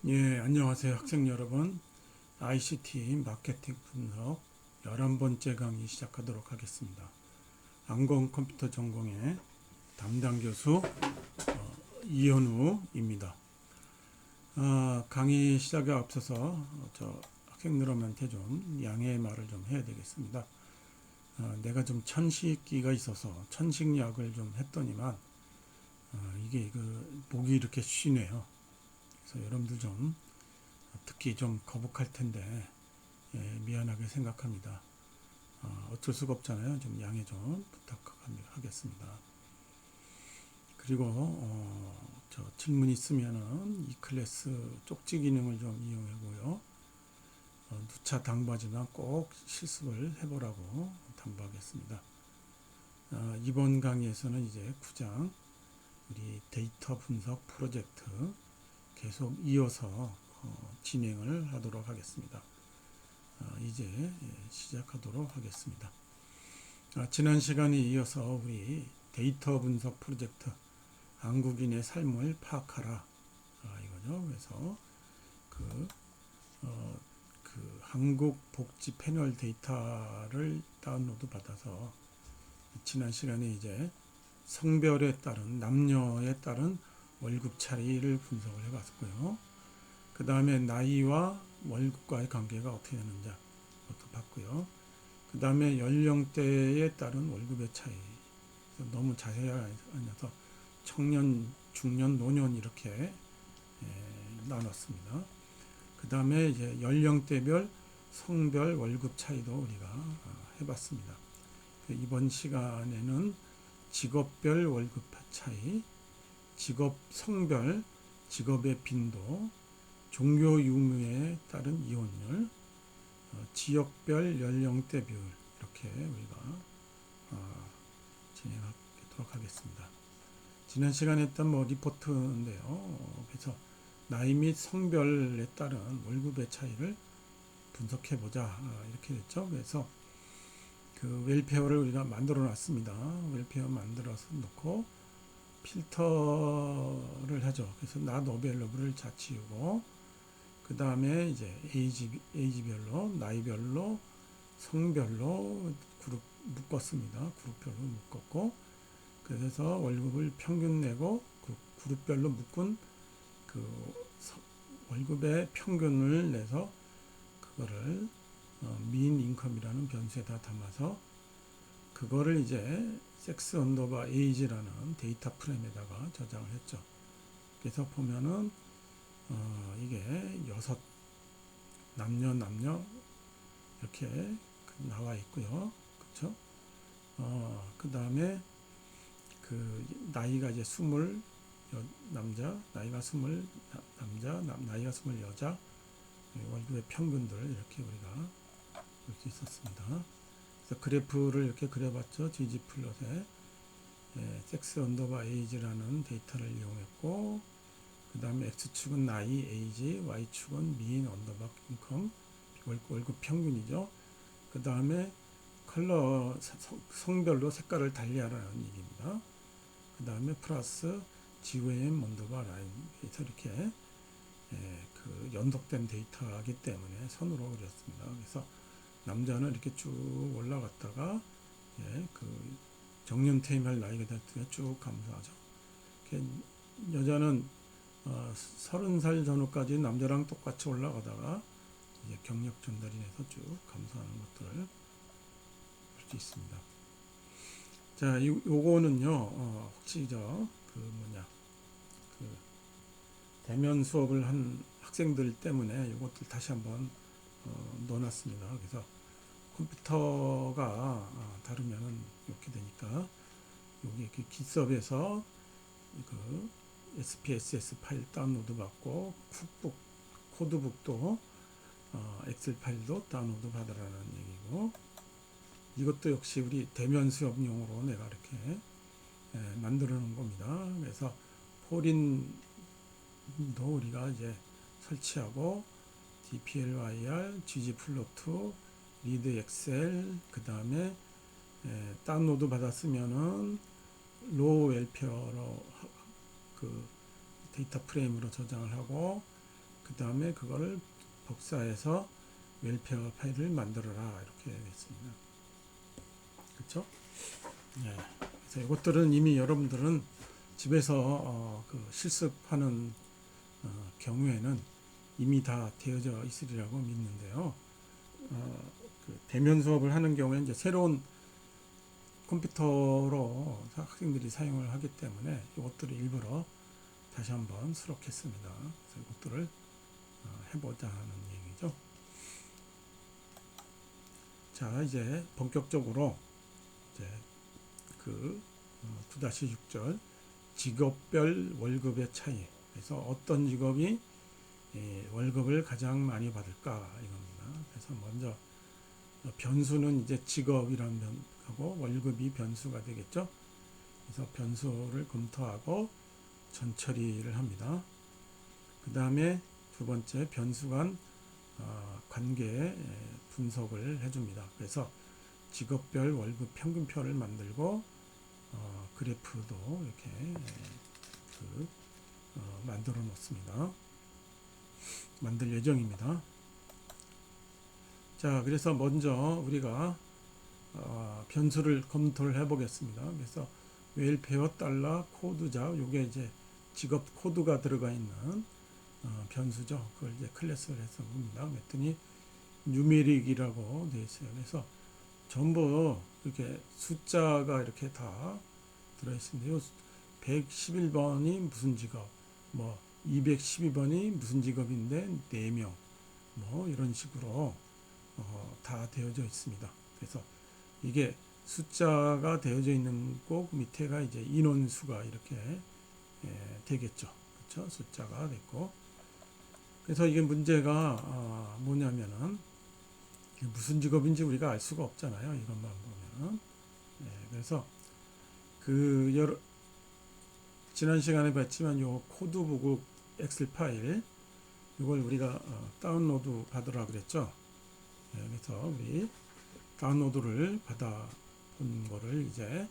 예, 안녕하세요. 학생 여러분. ICT 마케팅 분석 11번째 강의 시작하도록 하겠습니다. 안공 컴퓨터 전공의 담당 교수 이현우입니다. 강의 시작에 앞서서 저 학생들한테 좀 양해의 말을 좀 해야 되겠습니다. 내가 좀 천식기가 있어서 천식약을 좀 했더니만 이게 목이 이렇게 쉬네요. 그래서 여러분들 좀 듣기 좀 거북할 텐데 미안하게 생각합니다. 어쩔 수가 없잖아요. 좀 양해 좀 부탁하겠습니다. 그리고 저 질문 있으면은 이 클래스 쪽지 기능을 좀 이용하고요. 누차 당부하지만 꼭 실습을 해보라고 당부하겠습니다. 이번 강의에서는 이제 9장 우리 데이터 분석 프로젝트 계속 이어서 진행을 하도록 하겠습니다. 이제 시작하도록 하겠습니다. 지난 시간에 이어서 우리 데이터 분석 프로젝트 한국인의 삶을 파악하라 이거죠. 그래서 그, 한국 복지 패널 데이터를 다운로드 받아서 지난 시간에 이제 성별에 따른 남녀에 따른 월급 차이를 분석을 해봤고요. 그 다음에 나이와 월급과의 관계가 어떻게 되는지 그것도 봤고요. 그 다음에 연령대에 따른 월급의 차이. 너무 자세히 아니어서 청년, 중년, 노년 이렇게 나눴습니다. 그 다음에 이제 연령대별 성별 월급 차이도 우리가 해봤습니다. 이번 시간에는 직업별 월급 차이, 직업 성별, 직업의 빈도, 종교 유무에 따른 이혼율, 지역별 연령대 비율 이렇게 우리가 진행하도록 하겠습니다. 지난 시간에 했던 리포트인데요. 그래서 나이 및 성별에 따른 월급의 차이를 분석해 보자 이렇게 됐죠. 그래서 그 웰페어를 우리가 만들어 놨습니다. 웰페어 만들어서 놓고 필터를 하죠. 그래서 not available을 자치우고 그 다음에 이제 에이지별로, 나이별로, 성별로 그룹 묶었습니다. 그룹별로 묶었고, 그래서 월급을 평균 내고 그 그룹별로 묶은 그 월급의 평균을 내서 그거를 민 인컴이라는 변수에다 담아서 그거를 이제 섹스 언더바 에이지라는 데이터 프레임에다가 저장을 했죠. 그래서 보면은 이게 여섯 남녀 이렇게 나와 있고요. 그렇죠? 그 다음에 그 나이가 이제 20 남자, 나이가 20 남자, 나이가 20 여자, 월급의 평균들 이렇게 우리가 볼 수 있었습니다. 그래서 그래프를 이렇게 그려봤죠. gg플롯에 섹스 언더바 에이지라는 데이터를 이용했고 그 다음에 X축은 나이, 에이지, Y축은 민, 언더바, 인컴, 월급 평균이죠. 그 다음에 컬러, 성별로 색깔을 달리하라는 얘기입니다. 그 다음에 플러스 GOM, 언더바, 라인. 그래서 이렇게 그 연속된 데이터이기 때문에 선으로 그렸습니다. 그래서 남자는 이렇게 쭉 올라갔다가 그 정년 퇴임할 나이가 될 때 쭉 감소하죠. 여자는 30살 전후까지 남자랑 똑같이 올라가다가 이제 경력 전달이 돼서 쭉 감소하는 것들을 볼 수 있습니다. 자, 요거는요, 혹시 그 대면 수업을 한 학생들 때문에 이것들 다시 한번 넣어놨습니다. 그래서 컴퓨터가 다르면은 이렇게 되니까 여기 기섭에서 그 SPSS 파일 다운로드 받고 쿡북 코드북도 엑셀 파일도 다운로드 받으라는 얘기고 이것도 역시 우리 대면 수업용으로 내가 이렇게 만들어 놓은 겁니다. 그래서 포린도 우리가 이제 설치하고 dplyr, ggplot, 리드 엑셀 그 다음에 다운로드 받았으면은 로우 웰페어로 그 데이터 프레임으로 저장을 하고 그 다음에 그거를 복사해서 웰페어 파일을 만들어라 이렇게 됐습니다. 그렇죠? 예. 그래서 이것들은 이미 여러분들은 집에서 그 실습하는 경우에는 이미 다 되어져 있으리라고 믿는데요. 그 대면 수업을 하는 경우에 이제 새로운 컴퓨터로 학생들이 사용을 하기 때문에 이것들을 일부러 다시 한번 수록했습니다. 그래서 이것들을 해보자 하는 얘기죠. 자, 이제 본격적으로 이제 그 9-6절 직업별 월급의 차이. 그래서 어떤 직업이 월급을 가장 많이 받을까 이겁니다. 그래서 먼저 변수는 이제 직업이라는 변하고 월급이 변수가 되겠죠. 그래서 변수를 검토하고 전처리를 합니다. 그 다음에 두 번째 변수 간 관계 분석을 해줍니다. 그래서 직업별 월급 평균표를 만들고 그래프도 이렇게 만들어 놓습니다. 만들 예정입니다. 자, 그래서 먼저 우리가 변수를 검토를 해보겠습니다. 그래서 웰페어 달러 코드자, 요게 이제 직업 코드가 들어가 있는 변수죠. 그걸 이제 클래스를 해서 봅니다. 그랬더니 뉴메릭이라고 되어 있어요. 그래서 전부 이렇게 숫자가 이렇게 다 들어 있습니다. 111번이 무슨 직업, 뭐 212번이 무슨 직업인데 4명, 뭐 이런 식으로 다 되어져 있습니다. 그래서 이게 숫자가 되어져 있는 꼭 밑에가 이제 인원수가 이렇게 되겠죠. 그렇죠? 숫자가 됐고. 그래서 이게 문제가 뭐냐면은 무슨 직업인지 우리가 알 수가 없잖아요. 이것만 보면. 그래서 지난 시간에 봤지만 요 코드북 엑셀 파일 이걸 우리가 다운로드 받으라 그랬죠. 그래서 우리 다운로드를 받아 본 거를 이제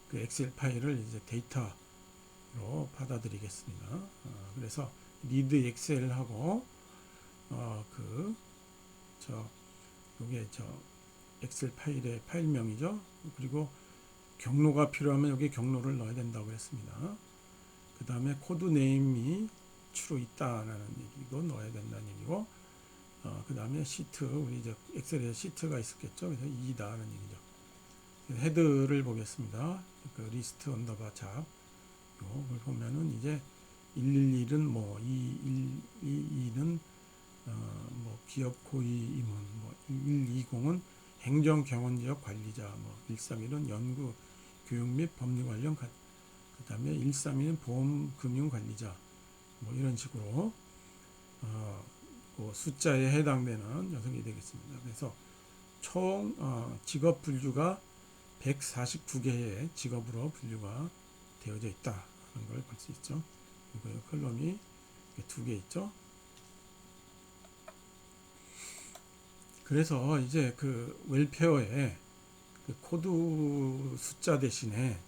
그 엑셀 파일을 이제 데이터로 받아들이겠습니다. 그래서 리드 엑셀하고 요게 엑셀 파일의 파일명이죠. 그리고 경로가 필요하면 여기 경로를 넣어야 된다고 했습니다. 그 다음에 코드 네임이 추로 있다라는 얘기고 넣어야 된다는 얘기고 그 다음에 시트, 우리 이제 엑셀에 시트가 있었겠죠. 그래서 2다는 얘기죠. 헤드를 보겠습니다. 그 리스트 언더바 잡 요걸 보면은 이제 111은 뭐 222는 뭐 기업 고위 임원, 뭐 120은 행정 경원지역 관리자, 뭐 131은 연구 교육 및 법률 관련 그 다음에 132는 보험 금융 관리자, 뭐 이런 식으로 그 숫자에 해당되는 녀석이 되겠습니다. 그래서 총 직업 분류가 149개의 직업으로 분류가 되어져 있다는 걸 볼 수 있죠. 그리고 컬럼이 2개 있죠. 그래서 이제 그 웰페어에 그 코드 숫자 대신에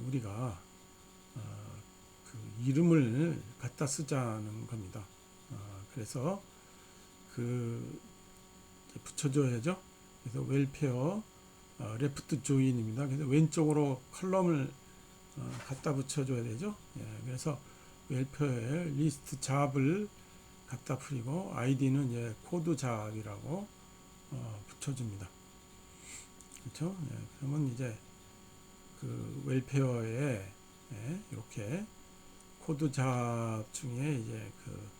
우리가 그 이름을 갖다 쓰자는 겁니다. 그래서 그 붙여줘야죠. 그래서 웰페어 레프트 조인입니다. 그래서 왼쪽으로 컬럼을 갖다 붙여줘야 되죠. 그래서 웰페어에 리스트 잡을 갖다 풀이고 아이디는 이제 코드 잡이라고 붙여줍니다. 그렇죠? 그러면 이제 그 웰페어에 이렇게 코드 잡 중에 이제 그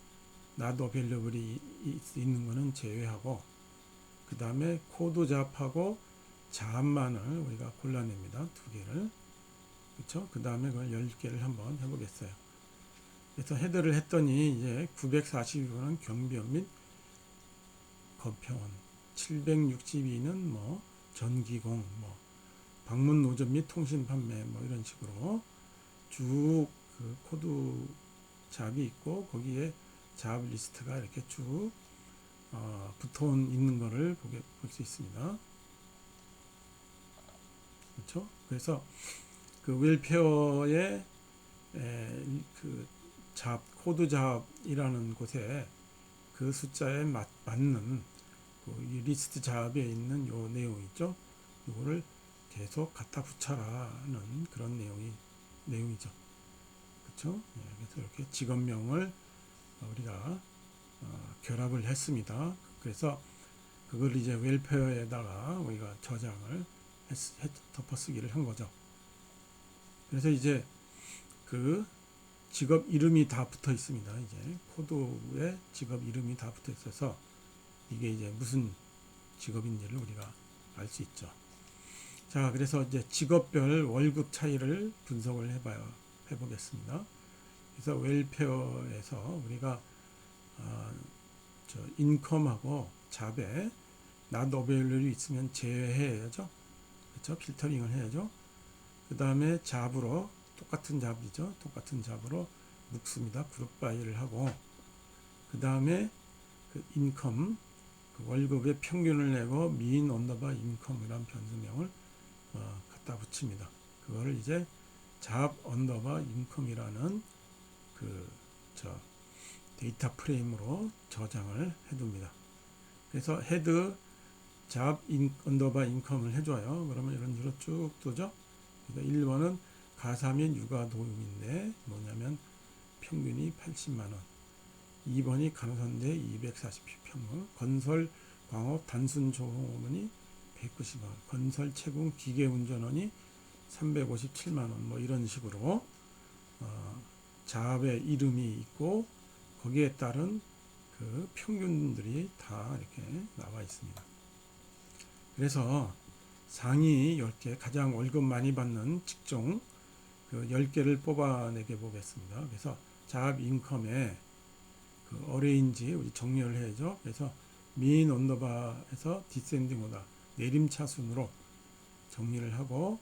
not available이 있는 거는 제외하고 그 다음에 코드 잡하고 잡만을 우리가 골라냅니다. 2개를. 그렇죠? 그 다음에 그걸 10개를 한번 해보겠어요. 그래서 헤드를 했더니 이제 942번은 경비원 및 건평원, 762는 뭐 전기공, 뭐 방문 노점 및 통신 판매 뭐 이런 식으로 쭉 그 코드 잡이 있고 거기에 잡 리스트가 이렇게 쭉 붙어 있는 거를 볼 수 있습니다. 그렇죠? 그래서 그 웰페어의 그 잡 코드 잡이라는 곳에 그 숫자에 맞는 이 리스트 잡에 있는 요 내용 있죠. 이거를 계속 갖다 붙여라는 그런 내용이죠. 그렇죠? 그래서 이렇게 직업명을 우리가 결합을 했습니다. 그래서 그걸 이제 웰페어에다가 우리가 저장을 덮어쓰기를 한 거죠. 그래서 이제 그 직업 이름이 다 붙어 있습니다. 이제 코드에 직업 이름이 다 붙어 있어서 이게 이제 무슨 직업인지를 우리가 알 수 있죠. 자, 그래서 이제 직업별 월급 차이를 분석을 해보겠습니다. 그래서 웰페어에서 우리가 인컴하고 잡에 not available 있으면 제외해야죠. 그렇죠? 필터링을 해야죠. 그 다음에 잡으로 똑같은 잡이죠. 똑같은 잡으로 묶습니다. 그룹 바이를 하고 그 다음에 그 인컴 그 월급의 평균을 내고 mean 언더바 인컴이라는 변수명을 갖다 붙입니다. 그거를 이제 잡 언더바 인컴이라는 데이터 프레임으로 저장을 해둡니다. 그래서 헤드 잡 언더바 인컴을 해줘요. 그러면 이런 식으로 쭉 도죠. 그래서 1번은 가사 및 육아 도움인데 뭐냐면 평균이 80만 원. 2번이 강선대 240평, 건설 광업 단순 조업원이 190만 원, 건설 채공 기계 운전원이 357만 원, 뭐 이런 식으로 잡의 이름이 있고 거기에 따른 그 평균들이 다 이렇게 나와 있습니다. 그래서 상위 10개 가장 월급 많이 받는 직종 그 10개를 뽑아내게 보겠습니다. 그래서 잡 인컴에 그 어레인지 우리 정렬을 해야죠. 그래서 mean 언더바에서 디센딩 오다 내림차순으로 정리를 하고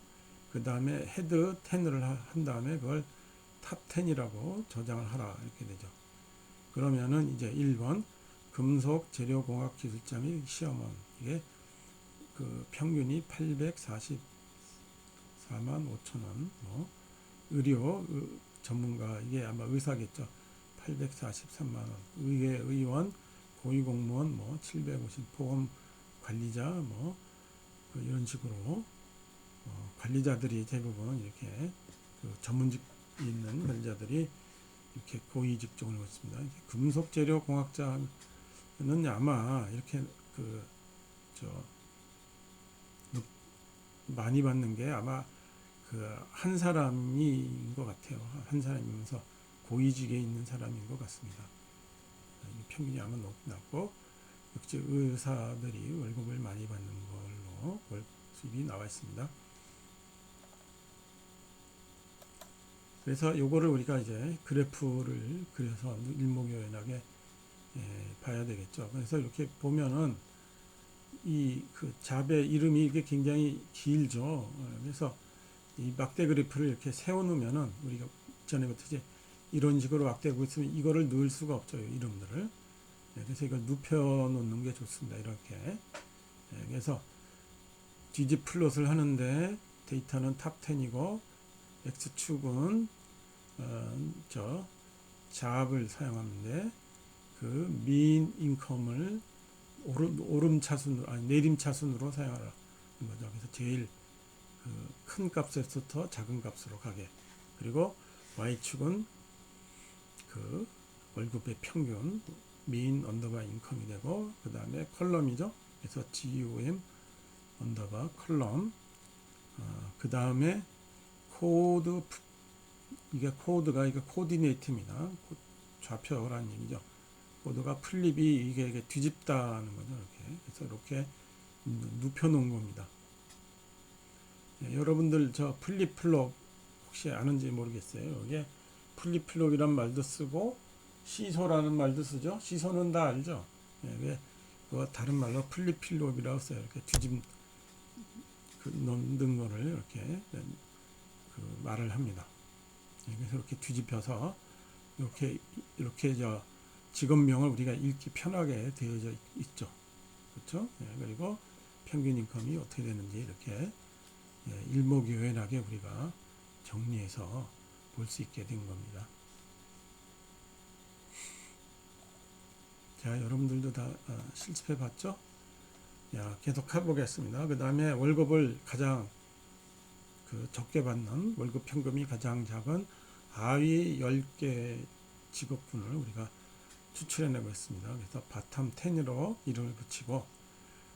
그 다음에 헤드 10을 한 다음에 그걸 탑 10이라고 저장을 하라 이렇게 되죠. 그러면은 이제 1번 금속 재료공학 기술자 및 시험원 이게 그 평균이 844만 5천 원, 뭐 의료 전문가 이게 아마 의사겠죠. 843만 원, 의회 의원, 고위공무원 뭐 750, 보험 관리자 뭐 이런 식으로 관리자들이 대부분 이렇게 그 전문직 있는 관리자들이 이렇게 고위 직종을 갖습니다. 금속 재료 공학자는 아마 이렇게 많이 받는 게 아마 한 사람인 것 같아요. 한 사람이면서 고위직에 있는 사람인 것 같습니다. 평균이 아마 낮고 역시 의사들이 월급을 많이 받는 걸로 수입이 나와 있습니다. 그래서 요거를 우리가 이제 그래프를 그려서 일목요연하게 봐야 되겠죠. 그래서 이렇게 보면은 이 그 잡의 이름이 이게 굉장히 길죠. 그래서 이 막대 그래프를 이렇게 세워놓으면은 우리가 전에부터 이제 이런 식으로 막대고 있으면 이거를 넣을 수가 없죠. 이름들을. 그래서 이걸 눕혀 놓는 게 좋습니다. 이렇게. 그래서 뒤집 플롯을 하는데 데이터는 탑 10이고 X축은 잡을 사용하는데 그 mean income을 오름차순으로 아니 내림차순으로 사용하라는 거죠. 그래서 제일 큰 값에서부터 작은 값으로 가게. 그리고 Y축은 그 월급의 평균 mean 언더바 인컴이 되고 그 다음에 컬럼이죠. 그래서 GUM 언더바 컬럼 그 다음에 코드 이게 코드가 이게 코디네이트입니다. 좌표라는 얘기죠. 코드가 플립이 이게 뒤집다는 거죠. 이렇게. 그래서 이렇게 눕혀 놓은 겁니다. 여러분들 저 플립 플롭 혹시 아는지 모르겠어요. 이게 플립 플롭이란 말도 쓰고 시소라는 말도 쓰죠. 시소는 다 알죠. 그거 다른 말로 플립 플롭이라고 써요. 이렇게 뒤집 넣는 거를 이렇게 말을 합니다. 그래서 이렇게 뒤집혀서 이렇게 직업명을 우리가 읽기 편하게 되어져 있죠. 그렇죠? 그리고 평균 인컴이 어떻게 되는지 이렇게 일목요연하게 우리가 정리해서 볼 수 있게 된 겁니다. 자, 여러분들도 다 실습해 봤죠? 야, 계속 해보겠습니다. 그 다음에 월급을 가장 적게 받는, 월급 평균이 가장 작은 하위 10개 직업군을 우리가 추출해내고 있습니다. 그래서 바텀 10으로 이름을 붙이고,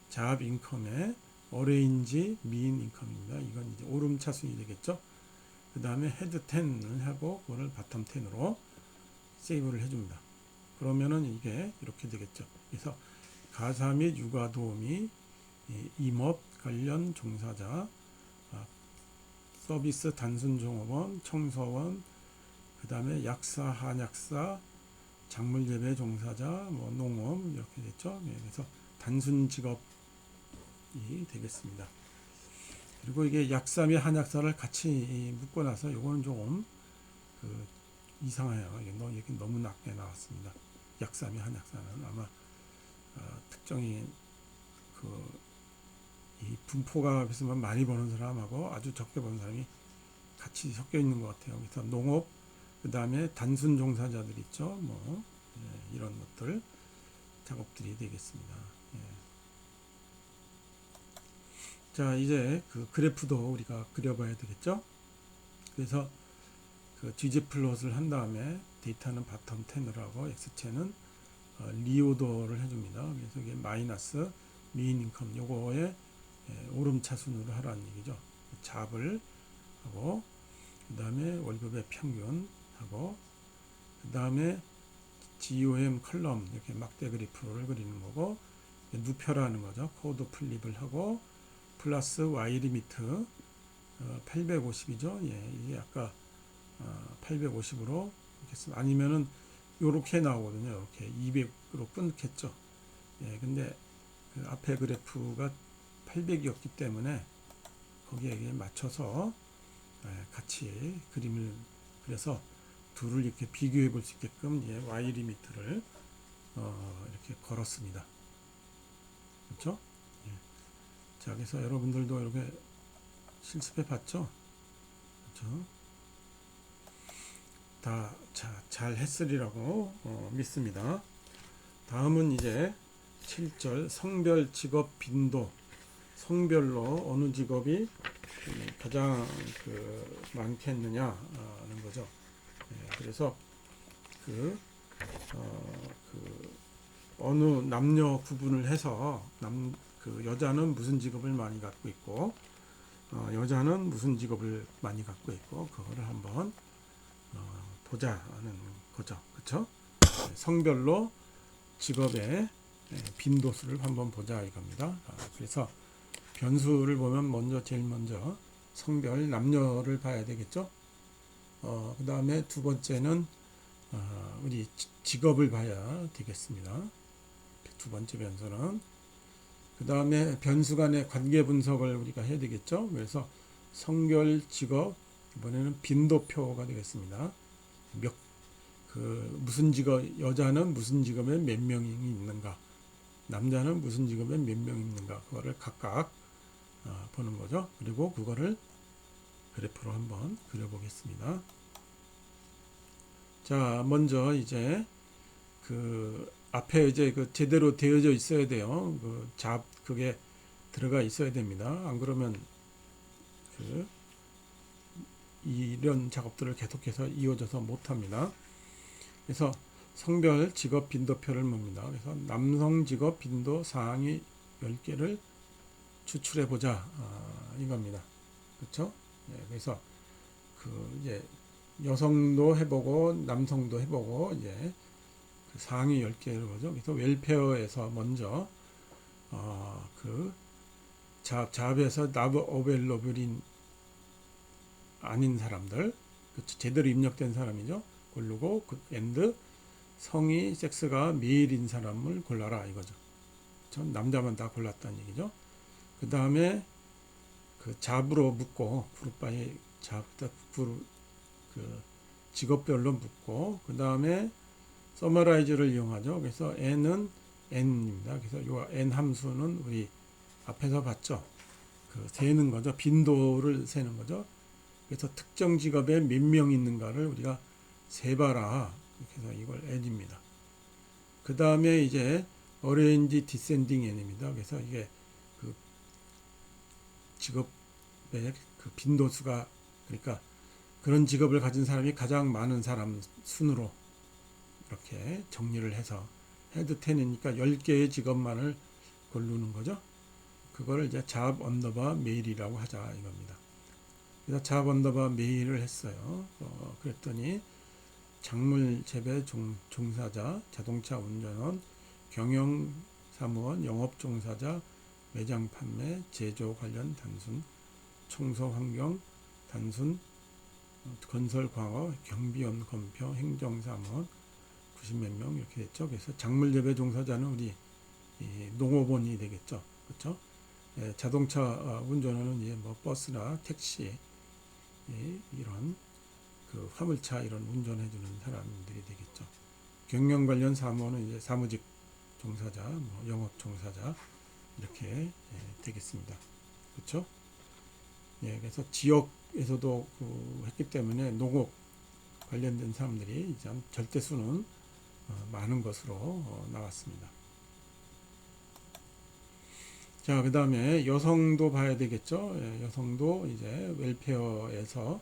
잡 인컴에 어레인지 미인 인컴입니다. 이건 이제 오름차순이 되겠죠. 그 다음에 헤드 10을 하고 그거를 바텀 10으로 세이브를 해줍니다. 그러면은 이게 이렇게 되겠죠. 그래서 가사 및 육아 도우미, 임업 관련 종사자, 서비스 단순 종업원, 청소원, 그 다음에 약사, 한약사, 작물 재배 종사자, 뭐 농업 이렇게 됐죠. 그래서 단순 직업이 되겠습니다. 그리고 이게 약사 및 한약사를 같이 묶고 나서 요거는 좀 이상해요. 이게 너무 낮게 나왔습니다. 약사 및 한약사는 아마 특정히 이 분포가 있으면 많이 버는 사람하고 아주 적게 버는 사람이 같이 섞여 있는 것 같아요. 그래서 농업, 그 다음에 단순 종사자들 있죠. 뭐 이런 것들 작업들이 되겠습니다. 예. 자, 이제 그래프도 우리가 그려봐야 되겠죠. 그래서 gplot을 한 다음에 데이터는 바텀 10을 하고 x체는 리오더를 해줍니다. 그래서 이게 마이너스 미인 인컴 요거에 오름차순으로 하라는 얘기죠. 잡을 하고 그 다음에 월급의 평균 하고 그 다음에 GOM 컬럼 이렇게 막대 그래프를 그리는 거고 누표라는 거죠. 코드 플립을 하고 플러스 Y 리미트 850이죠. 예, 이게 아까 850으로 아니면은 요렇게 나오거든요. 이렇게 200으로 끊겠죠. 예, 근데 앞에 그래프가 800이었기 때문에 거기에 맞춰서 같이 그림을 그려서 둘을 이렇게 비교해 볼 수 있게끔 Y 리미트를 이렇게 걸었습니다. 그렇죠? 예. 자, 그래서 여러분들도 이렇게 실습해 봤죠? 그렇죠? 다 잘 했으리라고 믿습니다. 다음은 이제 7절 성별 직업 빈도, 성별로 어느 직업이 가장 많겠느냐는 거죠. 그래서 어느 남녀 구분을 해서 여자는 무슨 직업을 많이 갖고 있고 여자는 무슨 직업을 많이 갖고 있고 그거를 한번 보자는 거죠. 그렇죠? 성별로 직업의 빈도수를 한번 보자 이겁니다. 그래서 변수를 보면 제일 먼저 성별 남녀를 봐야 되겠죠. 그 다음에 두 번째는 우리 직업을 봐야 되겠습니다. 두 번째 변수는 그 다음에 변수 간의 관계 분석을 우리가 해야 되겠죠. 그래서 성별 직업 이번에는 빈도표가 되겠습니다. 무슨 직업, 여자는 무슨 직업에 몇 명이 있는가, 남자는 무슨 직업에 몇 명이 있는가, 그거를 각각 보는 거죠. 그리고 그거를 그래프로 한번 그려보겠습니다. 자, 먼저 이제 앞에 이제 제대로 되어져 있어야 돼요. 그게 들어가 있어야 됩니다. 안 그러면 이런 작업들을 계속해서 이어져서 못합니다. 그래서 성별 직업 빈도표를 봅니다. 그래서 남성 직업 빈도 상위 10개를 추출해 보자 이겁니다. 그렇죠? 네, 그래서 이제 여성도 해보고 남성도 해보고 이제 상위 10개를 보죠. 그래서 웰페어에서 먼저 잡에서 나브 어벨러블인 아닌 사람들, 제대로 입력된 사람이죠. 고르고 엔드 성이 섹스가 메일인 사람을 골라라 이거죠. 전 남자만 다 골랐다는 얘기죠. 그 다음에 잡으로 묶고 그룹바이 직업별로 묶고 그 다음에 서머라이즈를 이용하죠. 그래서 n은 n입니다. 그래서 이 n 함수는 우리 앞에서 봤죠. 세는 거죠. 빈도를 세는 거죠. 그래서 특정 직업에 몇 명 있는가를 우리가 세봐라. 그래서 이걸 n입니다. 그 다음에 이제 어레인지 디센딩 N입니다. 그래서 이게 그 직업의 그 빈도수가, 그러니까 그런 직업을 가진 사람이 가장 많은 사람 순으로 이렇게 정리를 해서 헤드 10이니까 10개의 직업만을 고르는 거죠. 그거를 이제 잡 언더바 메일이라고 하자 이겁니다. 그래서 잡 언더바 메일을 했어요. 그랬더니 작물 재배 종사자, 자동차 운전원, 경영 사무원, 영업 종사자, 매장 판매, 제조 관련 단순, 청소 환경 단순, 건설 광어, 경비원 검표, 행정 사무원 90몇 명 이렇게 됐죠. 그래서 작물 재배 종사자는 우리 농업원이 되겠죠. 그렇죠? 자동차 운전원은 이제 뭐 버스나 택시 이런 그 화물차 이런 운전해주는 사람들이 되겠죠. 경영 관련 사무원은 이제 사무직 종사자, 뭐 영업 종사자 이렇게 되겠습니다. 그렇죠? 예, 그래서 지역에서도 했기 때문에 농업 관련된 사람들이 이제 절대수는 많은 것으로 나왔습니다. 자, 그 다음에 여성도 봐야 되겠죠. 예, 여성도 이제 웰페어에서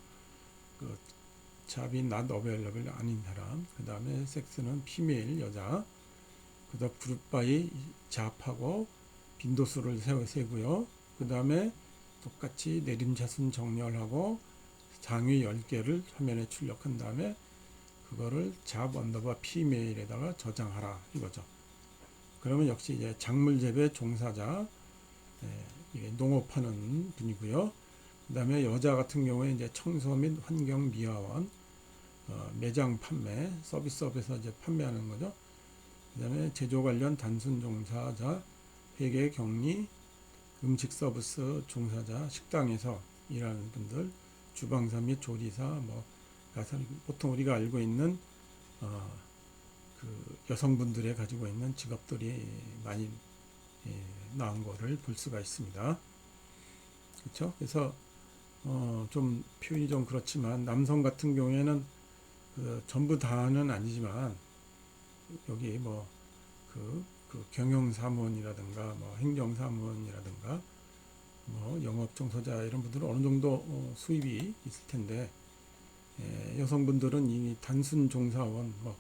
그 잡이 not available 아닌 사람, 그 다음에 섹스는 피메일 여자, 그 다음 그룹 바이 잡하고 빈도수를 세고요. 그 다음에 똑같이 내림차순 정렬하고 상위 10개를 화면에 출력한 다음에 그거를 잡 언더바 피메일에다가 저장하라 이거죠. 그러면 역시 이제 작물 재배 종사자, 이게 농업하는 분이고요. 그 다음에 여자 같은 경우에 이제 청소 및 환경 미화원, 매장 판매, 서비스업에서 이제 판매하는 거죠. 그 다음에 제조 관련 단순 종사자, 회계 격리, 음식 서비스 종사자, 식당에서 일하는 분들, 주방사 및 조리사, 뭐 보통 우리가 알고 있는 그 여성분들이 가지고 있는 직업들이 많이 나온 거를 볼 수가 있습니다. 그렇죠? 그래서 좀 표현이 좀 그렇지만 남성 같은 경우에는 전부 다는 아니지만 여기 그 경영사무원이라든가 뭐 행정사무원이라든가 뭐 영업 종사자 이런 분들은 어느 정도 수입이 있을 텐데 여성분들은 이 단순 종사원, 뭐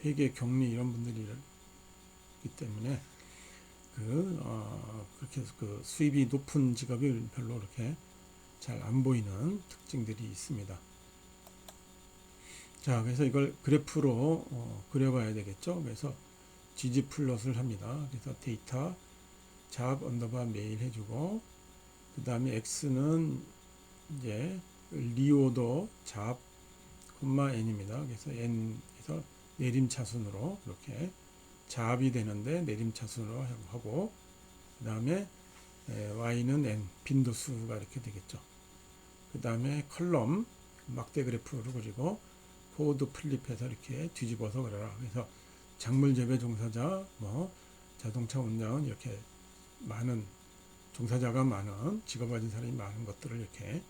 회계 격리 이런 분들이기 때문에 그렇게 해서 그 수입이 높은 직업이 별로 그렇게 잘 안 보이는 특징들이 있습니다. 자, 그래서 이걸 그래프로 그려봐야 되겠죠. 그래서 GG 플롯을 합니다. 그래서 데이터 잡 언더바 메일 해주고, 그 다음에 X는 이제 리오더 잡 콤마 N입니다. 그래서 N에서 내림차순으로 이렇게 잡이 되는데 내림차순으로 하고, 그 다음에 Y는 N 빈도수가 이렇게 되겠죠. 그 다음에 컬럼 막대 그래프를 그리고 코드 플립해서 이렇게 뒤집어서 그려라. 그래서 작물 재배 종사자, 뭐 자동차 운전 이렇게 많은 종사자가 많은 직업 가진 사람이 많은 것들을 이렇게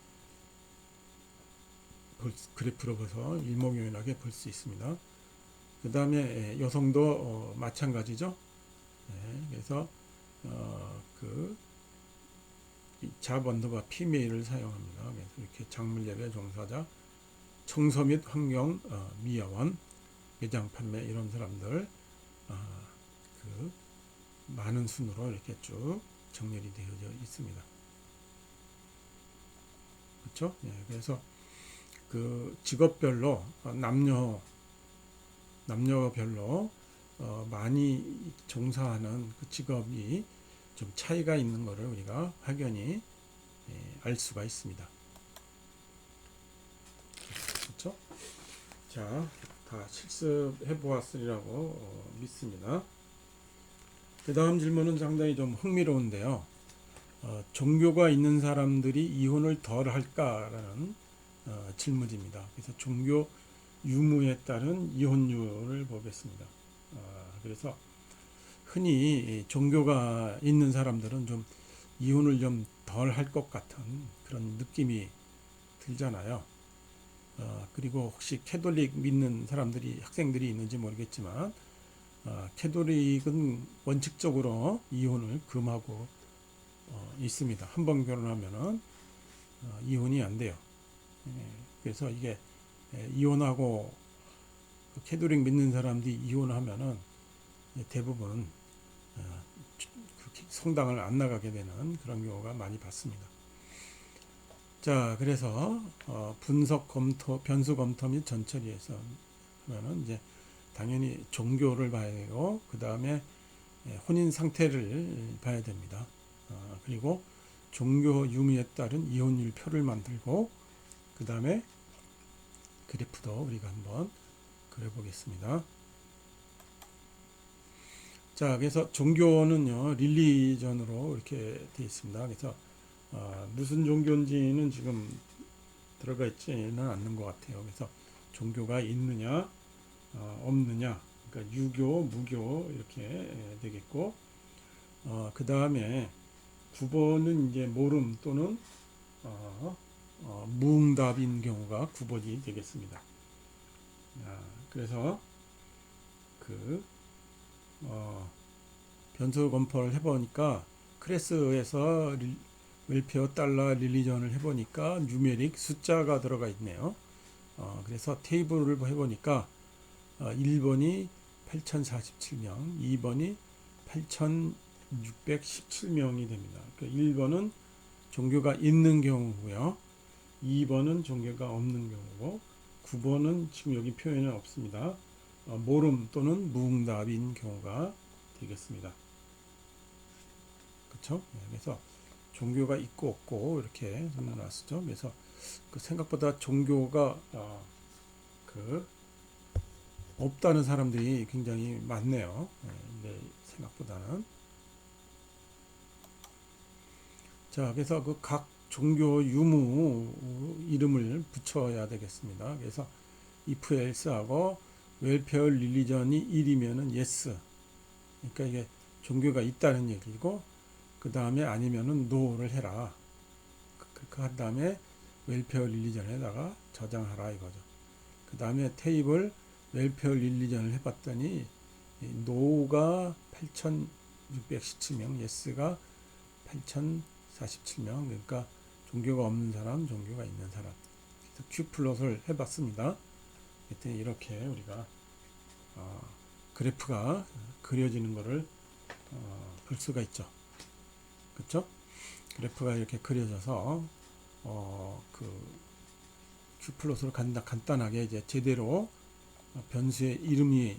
그래프로 봐서 일목요연하게 볼 수 있습니다. 그 다음에 여성도 마찬가지죠. 그래서 그 잡 언더바 피메일을 사용합니다. 그래서 이렇게 작물 재배 종사자, 청소 및 환경 미화원, 매장 판매 이런 사람들 그 많은 순으로 이렇게 쭉 정렬이 되어져 있습니다. 그렇죠? 예, 그래서 그 직업별로 남녀별로 많이 종사하는 그 직업이 좀 차이가 있는 것을 우리가 확연히 알 수가 있습니다. 그렇죠? 자, 다 실습해 보았으리라고 믿습니다. 그 다음 질문은 상당히 좀 흥미로운데요. 종교가 있는 사람들이 이혼을 덜 할까라는 질문입니다. 그래서 종교 유무에 따른 이혼율을 보겠습니다. 그래서 흔히 종교가 있는 사람들은 좀 이혼을 좀 덜 할 것 같은 그런 느낌이 들잖아요. 그리고 혹시 캐톨릭 믿는 사람들이 학생들이 있는지 모르겠지만 캐톨릭은 원칙적으로 이혼을 금하고 있습니다. 한 번 결혼하면은 이혼이 안 돼요. 그래서 이게 이혼하고 캐톨릭 믿는 사람들이 이혼하면은 대부분 성당을 안 나가게 되는 그런 경우가 많이 봤습니다. 자, 그래서 분석 검토, 변수 검토 및 전처리에서 하면은 이제 당연히 종교를 봐야 되고 그 다음에 혼인 상태를 봐야 됩니다. 그리고 종교 유무에 따른 이혼율 표를 만들고 그 다음에 그래프도 우리가 한번 그려보겠습니다. 자, 그래서 종교는요 릴리전으로 이렇게 되어 있습니다. 그래서 무슨 종교인지는 지금 들어가 있지는 않는 것 같아요. 그래서 종교가 있느냐 없느냐, 그러니까 유교, 무교 이렇게 되겠고, 그 다음에 9번은 이제 모름 또는 무응답인 경우가 9번이 되겠습니다. 그래서 그 변수 검토를 해보니까 크레스에서 웰페어 달러 릴리전을 해보니까 뉴메릭 숫자가 들어가 있네요. 그래서 테이블을 해보니까 1번이 8047명, 2번이 8617명이 됩니다. 그러니까 1번은 종교가 있는 경우고요. 2번은 종교가 없는 경우고 9번은 지금 여기 표현은 없습니다. 모름 또는 무응답인 경우가 되겠습니다. 그렇죠? 그래서 종교가 있고 없고 이렇게 나왔죠. 그래서 생각보다 종교가 없다는 사람들이 굉장히 많네요. 생각보다는. 자, 그래서 그 각 종교 유무 이름을 붙여야 되겠습니다. 그래서 if else하고 welfare religion이 1이면은 yes. 그러니까 이게 종교가 있다는 얘기고, 그 다음에 아니면은 no를 해라. 그 다음에 welfare religion에다가 저장하라 이거죠. 그 다음에 테이블 웰페어 릴리전을 해봤더니 노가 8617명, 예스가 8047명, 그러니까 종교가 없는 사람, 종교가 있는 사람. 그래서 Q 플롯을 해봤습니다. 그랬더니 이렇게 우리가 그래프가 그려지는 것을 볼 수가 있죠. 그렇죠? 그래프가 이렇게 그려져서 그 Q 플롯으로 간단하게 이제 제대로 변수의 이름이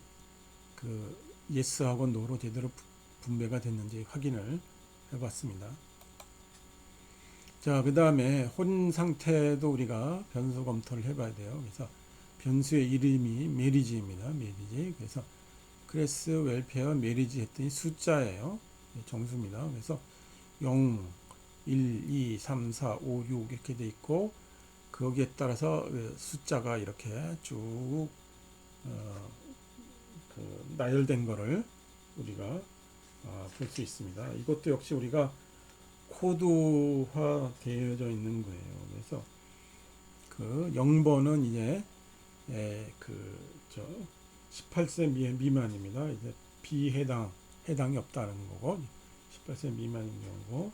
그 yes하고 no로 제대로 분배가 됐는지 확인을 해봤습니다. 자, 그 다음에 혼인 상태도 우리가 변수 검토를 해봐야 돼요. 그래서 변수의 이름이 메리지입니다. 메리지. 그래서 크레스, 웰페어, 메리지 했더니 숫자예요. 정수입니다. 그래서 0, 1, 2, 3, 4, 5, 6 이렇게 돼 있고, 거기에 따라서 숫자가 이렇게 쭉 나열된 거를 우리가 볼 수 있습니다. 이것도 역시 우리가 코드화 되어져 있는 거예요. 그래서 그 0번은 이제 18세 미만입니다. 이제 해당이 없다는 거고, 18세 미만인 경우고,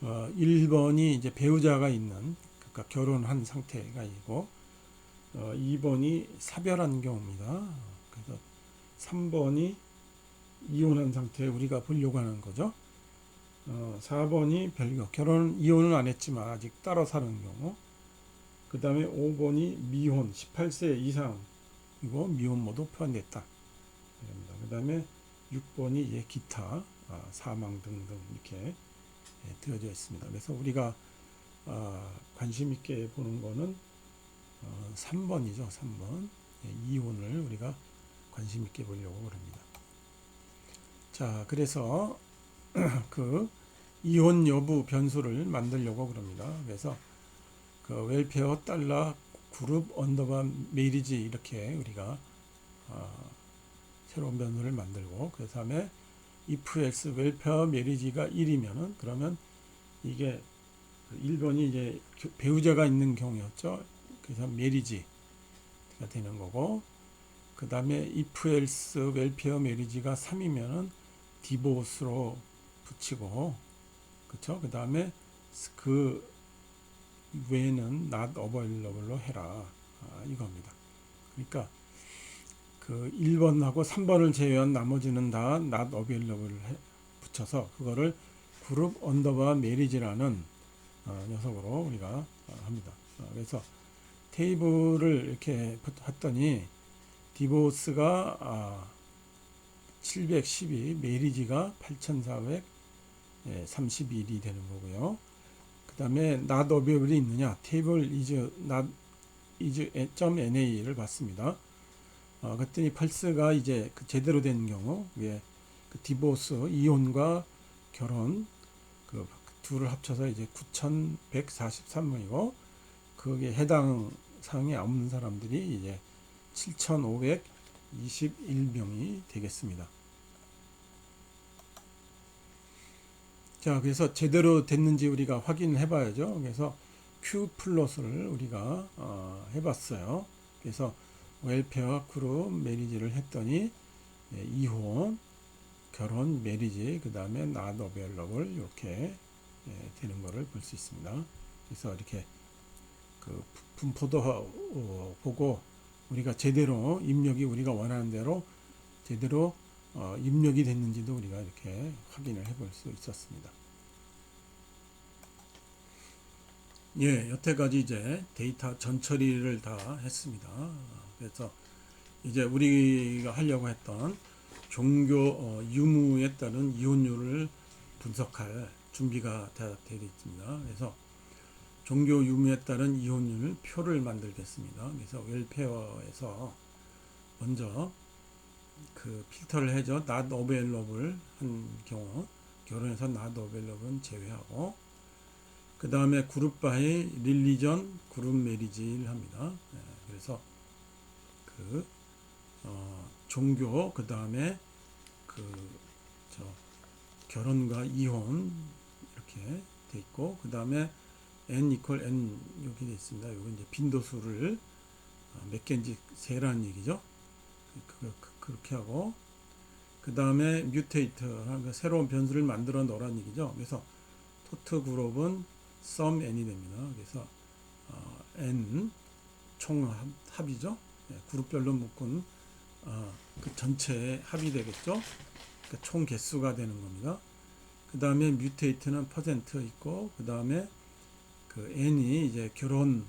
1번이 이제 배우자가 있는, 그러니까 결혼한 상태가 있고, 2번이 사별한 경우입니다. 그래서 3번이 이혼한 상태 우리가 보려고 하는 거죠. 4번이 이혼은 안 했지만 아직 따로 사는 경우. 그 다음에 5번이 미혼, 18세 이상이고 미혼 모두 포함됐다. 그 다음에 6번이 기타, 사망 등등 이렇게 되어져 있습니다. 그래서 우리가 관심 있게 보는 거는 3번이죠. 3번. 이혼을 우리가 관심 있게 보려고 그럽니다. 자, 그래서 그 이혼 여부 변수를 만들려고 그럽니다. 그래서 그 웰페어 달러 그룹 언더바 메리지 이렇게 우리가 새로운 변수를 만들고, 그 다음에 if else 웰페어 메리지가 1이면은 그러면 이게 1번이 이제 배우자가 있는 경우였죠. 그래서 메리지가 되는 거고, 그 다음에 if else 웰페어 메리지가 3이면은 디보스로 붙이고, 그쵸? 그 다음에 그 외에는 not available로 해라. 이겁니다. 그러니까 그 1번하고 3번을 제외한 나머지는 다 not available 붙여서 그거를 그룹 언더바 메리지라는 녀석으로 우리가 합니다. 그래서 테이블을 이렇게 했더니 디보스가 712, 메리지가 8431이 되는 거고요. 그 다음에 not available이 있느냐, 테이블 is not is.na를 봤습니다. 그랬더니 펄스가 이제 그 제대로 된 경우, 그 디보스 이혼과 결혼 그 둘을 합쳐서 이제 9,143명이고, 거기에 해당 사항에 없는 사람들이 이제 7,521명이 되겠습니다. 자, 그래서 제대로 됐는지 우리가 확인해 봐야죠. 그래서 Q 플롯을 우리가 해봤어요. 그래서 웰페어 그룹 매니지를 했더니 이혼, 결혼, 매리지, 그 다음에 not available 이렇게 되는 것을 볼 수 있습니다. 그래서 이렇게 그 분포도 보고 우리가 제대로 입력이 우리가 원하는 대로 제대로 입력이 됐는지도 우리가 이렇게 확인을 해볼 수 있었습니다. 예, 여태까지 이제 데이터 전처리를 다 했습니다. 그래서 이제 우리가 하려고 했던 종교 유무에 따른 이혼율을 분석할 준비가 되어 있습니다. 그래서 종교 유무에 따른 이혼율 표를 만들겠습니다. 그래서 웰페어에서 먼저 그 필터를 해줘 not available 한 경우, 결혼해서 not available은 제외하고, 그 다음에 그룹 바이 릴리전 그룹 메리지를 합니다. 그래서 그 종교, 그 다음에 결혼과 이혼 이렇게 돼 있고, 그 다음에 n equal n 이렇게 돼 있습니다. 이건 이제 빈도수를 몇 개인지 세라는 얘기죠. 그렇게 하고, 그 다음에 뮤테이트, 새로운 변수를 만들어 놓으라는 얘기죠. 그래서 토트 그룹은 sum n이 됩니다. 그래서 n 총 합이죠. 그룹별로 묶은 그 전체의 합이 되겠죠. 그러니까 총 개수가 되는 겁니다. 그 다음에 뮤테이트는 퍼센트 있고, 그 다음에 그 n이 이제 결혼,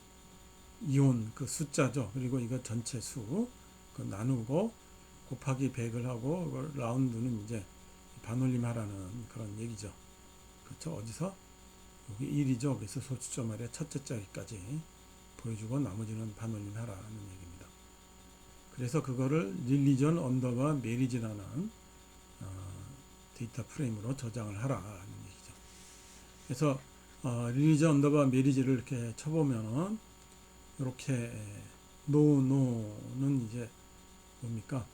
이혼 그 숫자죠. 그리고 이거 전체 수 그 나누고 곱하기 100을 하고, 라운드는 이제 반올림 하라는 그런 얘기죠. 그렇죠? 어디서? 여기 1이죠. 그래서 소수점 아래 첫째 자리까지 보여주고 나머지는 반올림 하라는 얘기입니다. 그래서 그거를 릴리전 언더바 메리지라는 데이터 프레임으로 저장을 하라는 얘기죠. 그래서 릴리전 언더바 메리지를 이렇게 쳐보면은 이렇게 노는 이제 뭡니까?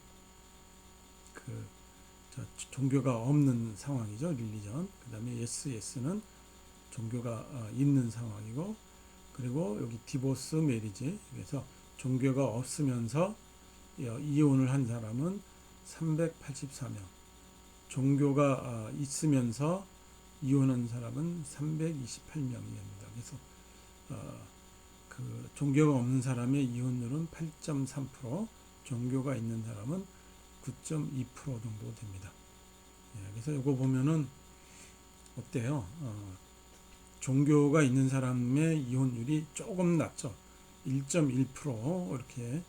종교가 없는 상황이죠. 릴리전. 그 다음에 예스는 종교가 있는 상황이고, 그리고 여기 디보스 메리지. 그래서 종교가 없으면서 이혼을 한 사람은 384명. 종교가 있으면서 이혼한 사람은 328명입니다. 그래서 그 종교가 없는 사람의 이혼율은 8.3%, 종교가 있는 사람은 9.2% 정도 됩니다. 그래서 이거 보면은 어때요? 종교가 있는 사람의 이혼율이 조금 낮죠. 1.1% 이렇게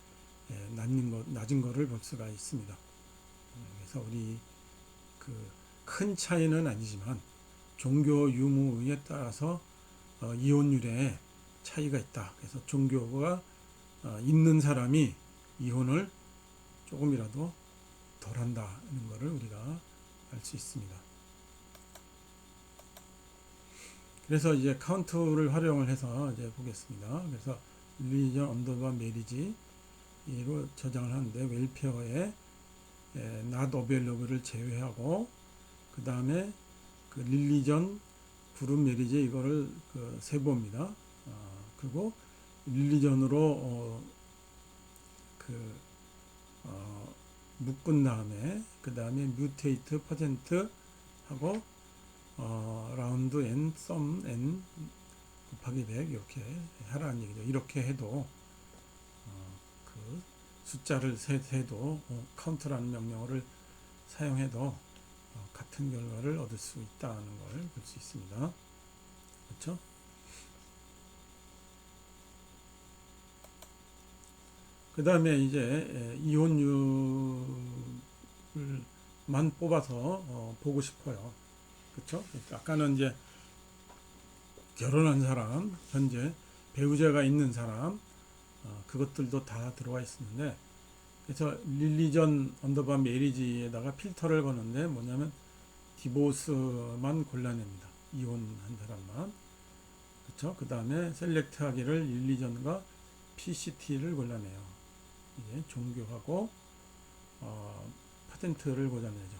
낮은 거를 볼 수가 있습니다. 그래서 우리 큰 차이는 아니지만 종교 유무에 따라서 이혼율에 차이가 있다. 그래서 종교가 있는 사람이 이혼을 조금이라도 덜 한다는 것을 우리가 알 수 있습니다. 그래서 이제 카운트를 활용을 해서 이제 보겠습니다. 그래서 릴리전 언더바 메리지로 저장을 하는데, 웰페어에 not available을 제외하고, 그 다음에 그 릴리전 그룹 메리지 이거를 세봅니다. 그리고 릴리전으로 묶은 다음에 그 다음에 뮤테이트 퍼센트 하고 라운드 n 썸 n 곱하기 100 이렇게 하라는 얘기죠. 이렇게 해도 그 숫자를 세도 카운트라는 명령어를 사용해도 같은 결과를 얻을 수 있다는 걸 볼 수 있습니다. 그렇죠? 그 다음에 이제 이혼율만 뽑아서 보고 싶어요. 그렇죠? 아까는 이제 결혼한 사람, 현재 배우자가 있는 사람, 그것들도 다 들어와 있었는데, 그래서 릴리전 언더바 메리지에다가 필터를 거는데 뭐냐면 디보스만 골라냅니다. 이혼한 사람만. 그렇죠? 그 다음에 셀렉트 하기를 릴리전과 PCT를 골라내요. 이제 종교하고 퍼센트를 골라내죠.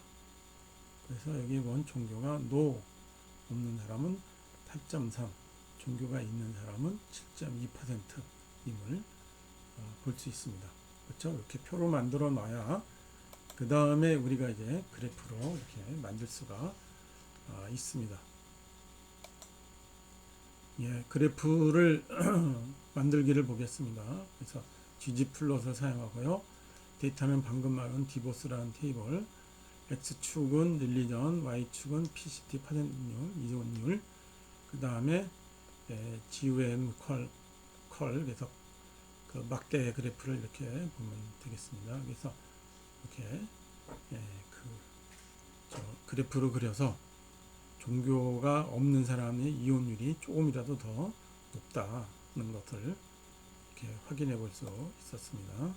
그래서 여기 본 종교가 NO 없는 사람은 8.3, 종교가 있는 사람은 7.2%임을 볼 수 있습니다. 그렇죠? 이렇게 표로 만들어 놔야 그 다음에 우리가 이제 그래프로 이렇게 만들 수가 있습니다. 예, 그래프를 만들기를 보겠습니다. 그래서 gg플롯을 사용하고요. 데이터는 방금 말한 디보스라는 테이블, x축은 릴리전, y축은 PCT 퍼센트율, 이혼율, 그 다음에 GUM 컬, 그래서 그 막대 그래프를 이렇게 보면 되겠습니다. 그래서 이렇게 그래프를 그려서 종교가 없는 사람의 이혼율이 조금이라도 더 높다는 것을 이렇게 확인해 볼 수 있었습니다.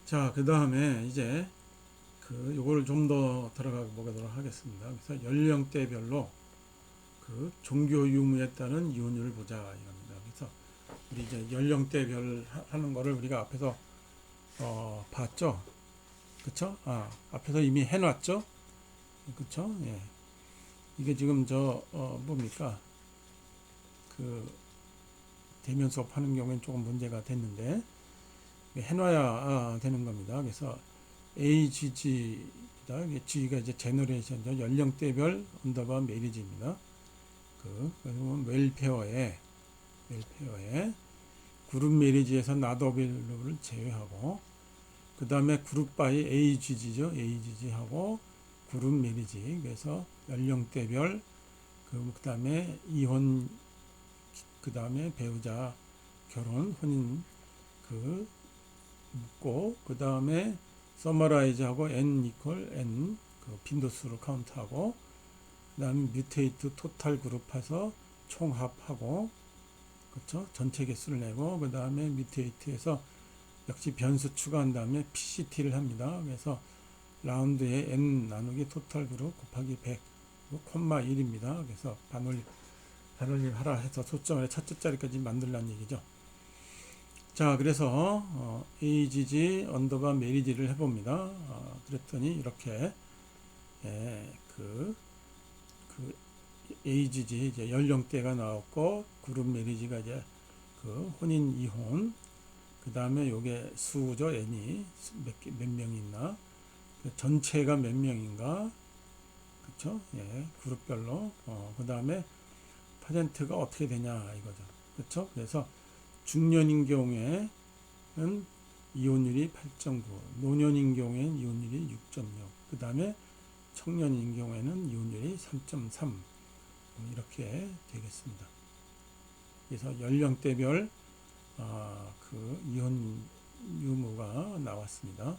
자, 그 다음에 이제 요거를 좀 더 들어가 보도록 하겠습니다. 그래서 연령대별로 그 종교 유무에 따른 이혼율을 보자 이겁니다. 그래서 우리 이제 연령대별 하는 거를 우리가 앞에서 봤죠. 그쵸? 앞에서 이미 해놨죠. 그쵸? 예. 이게 지금 뭡니까? 대면 수업 하는 경우에는 조금 문제가 됐는데, 해놔야 되는 겁니다. 그래서 AGG입니다. G가 이제 제너레이션이죠. 연령대별 언더바 메리지입니다. 그러면 웰페어에 그룹 메리지에서 나더빌루를 제외하고, 그 다음에 그룹 바이 AGG죠. AGG하고 그룹 메리지. 그래서 연령대별, 그 다음에 이혼, 그 다음에 배우자 결혼, 혼인, 묻고, 그 다음에 서머라이즈하고 n 이퀄 n, 빈도수로 카운트하고, 그 다음에 뮤테이트 토탈 그룹해서 총합하고, 그렇죠? 전체 개수를 내고, 그 다음에 뮤테이트에서 역시 변수 추가한 다음에 PCT를 합니다. 그래서 라운드에 n 나누기 토탈 그룹 곱하기 100, 콤마 1입니다. 그래서 반올림 하라 해서 소점의 첫째 자리까지 만들라는 얘기죠. 자, 그래서 AGG 언더바 메리지를 해봅니다. 그랬더니 이렇게 AGG 이제 연령대가 나왔고, 그룹 메리지가 이제 혼인 이혼, 그 다음에 요게 수죠. n이 몇 명이 있나, 전체가 몇 명인가, 그쵸? 예, 그룹별로. 그 다음에 퍼센트가 어떻게 되냐 이거죠. 그쵸? 그래서 중년인 경우에는 이혼율이 8.9, 노년인 경우에는 이혼율이 6.6, 그 다음에 청년인 경우에는 이혼율이 3.3, 이렇게 되겠습니다. 그래서 연령대별 이혼 유무가 나왔습니다.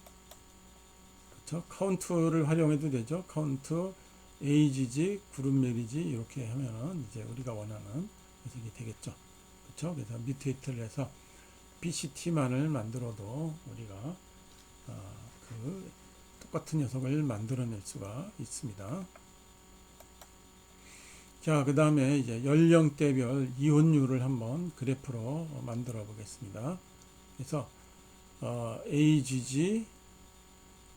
그렇죠? 카운트를 활용해도 되죠. 카운트, AGG, 그룹 메리지 이렇게 하면은 이제 우리가 원하는 녀석이 되겠죠. 그렇죠? 그래서 뮤테이트를 해서 PCT만을 만들어도 우리가 똑같은 녀석을 만들어낼 수가 있습니다. 자, 그 다음에 이제 연령대별 이혼율을 한번 그래프로 만들어 보겠습니다. 그래서 AGG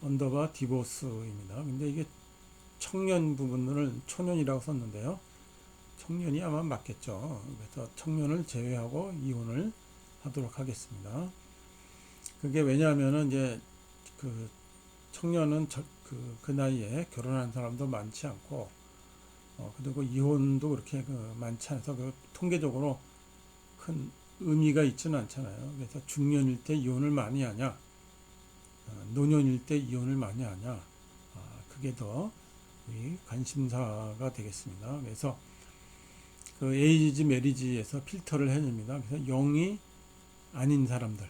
언더바 디보스입니다. 근데 이게 청년 부분을 초년이라고 썼는데요. 청년이 아마 맞겠죠. 그래서 청년을 제외하고 이혼을 하도록 하겠습니다. 그게 왜냐하면은 이제 그 청년은 그 나이에 결혼한 사람도 많지 않고, 그리고 이혼도 그렇게 많지 않아서 통계적으로 큰 의미가 있지는 않잖아요. 그래서 중년일 때 이혼을 많이 하냐, 노년일 때 이혼을 많이 하냐, 그게 더 우리 관심사가 되겠습니다. 그래서 그 에이지 메리지에서 필터를 해줍니다. 그래서 0이 아닌 사람들,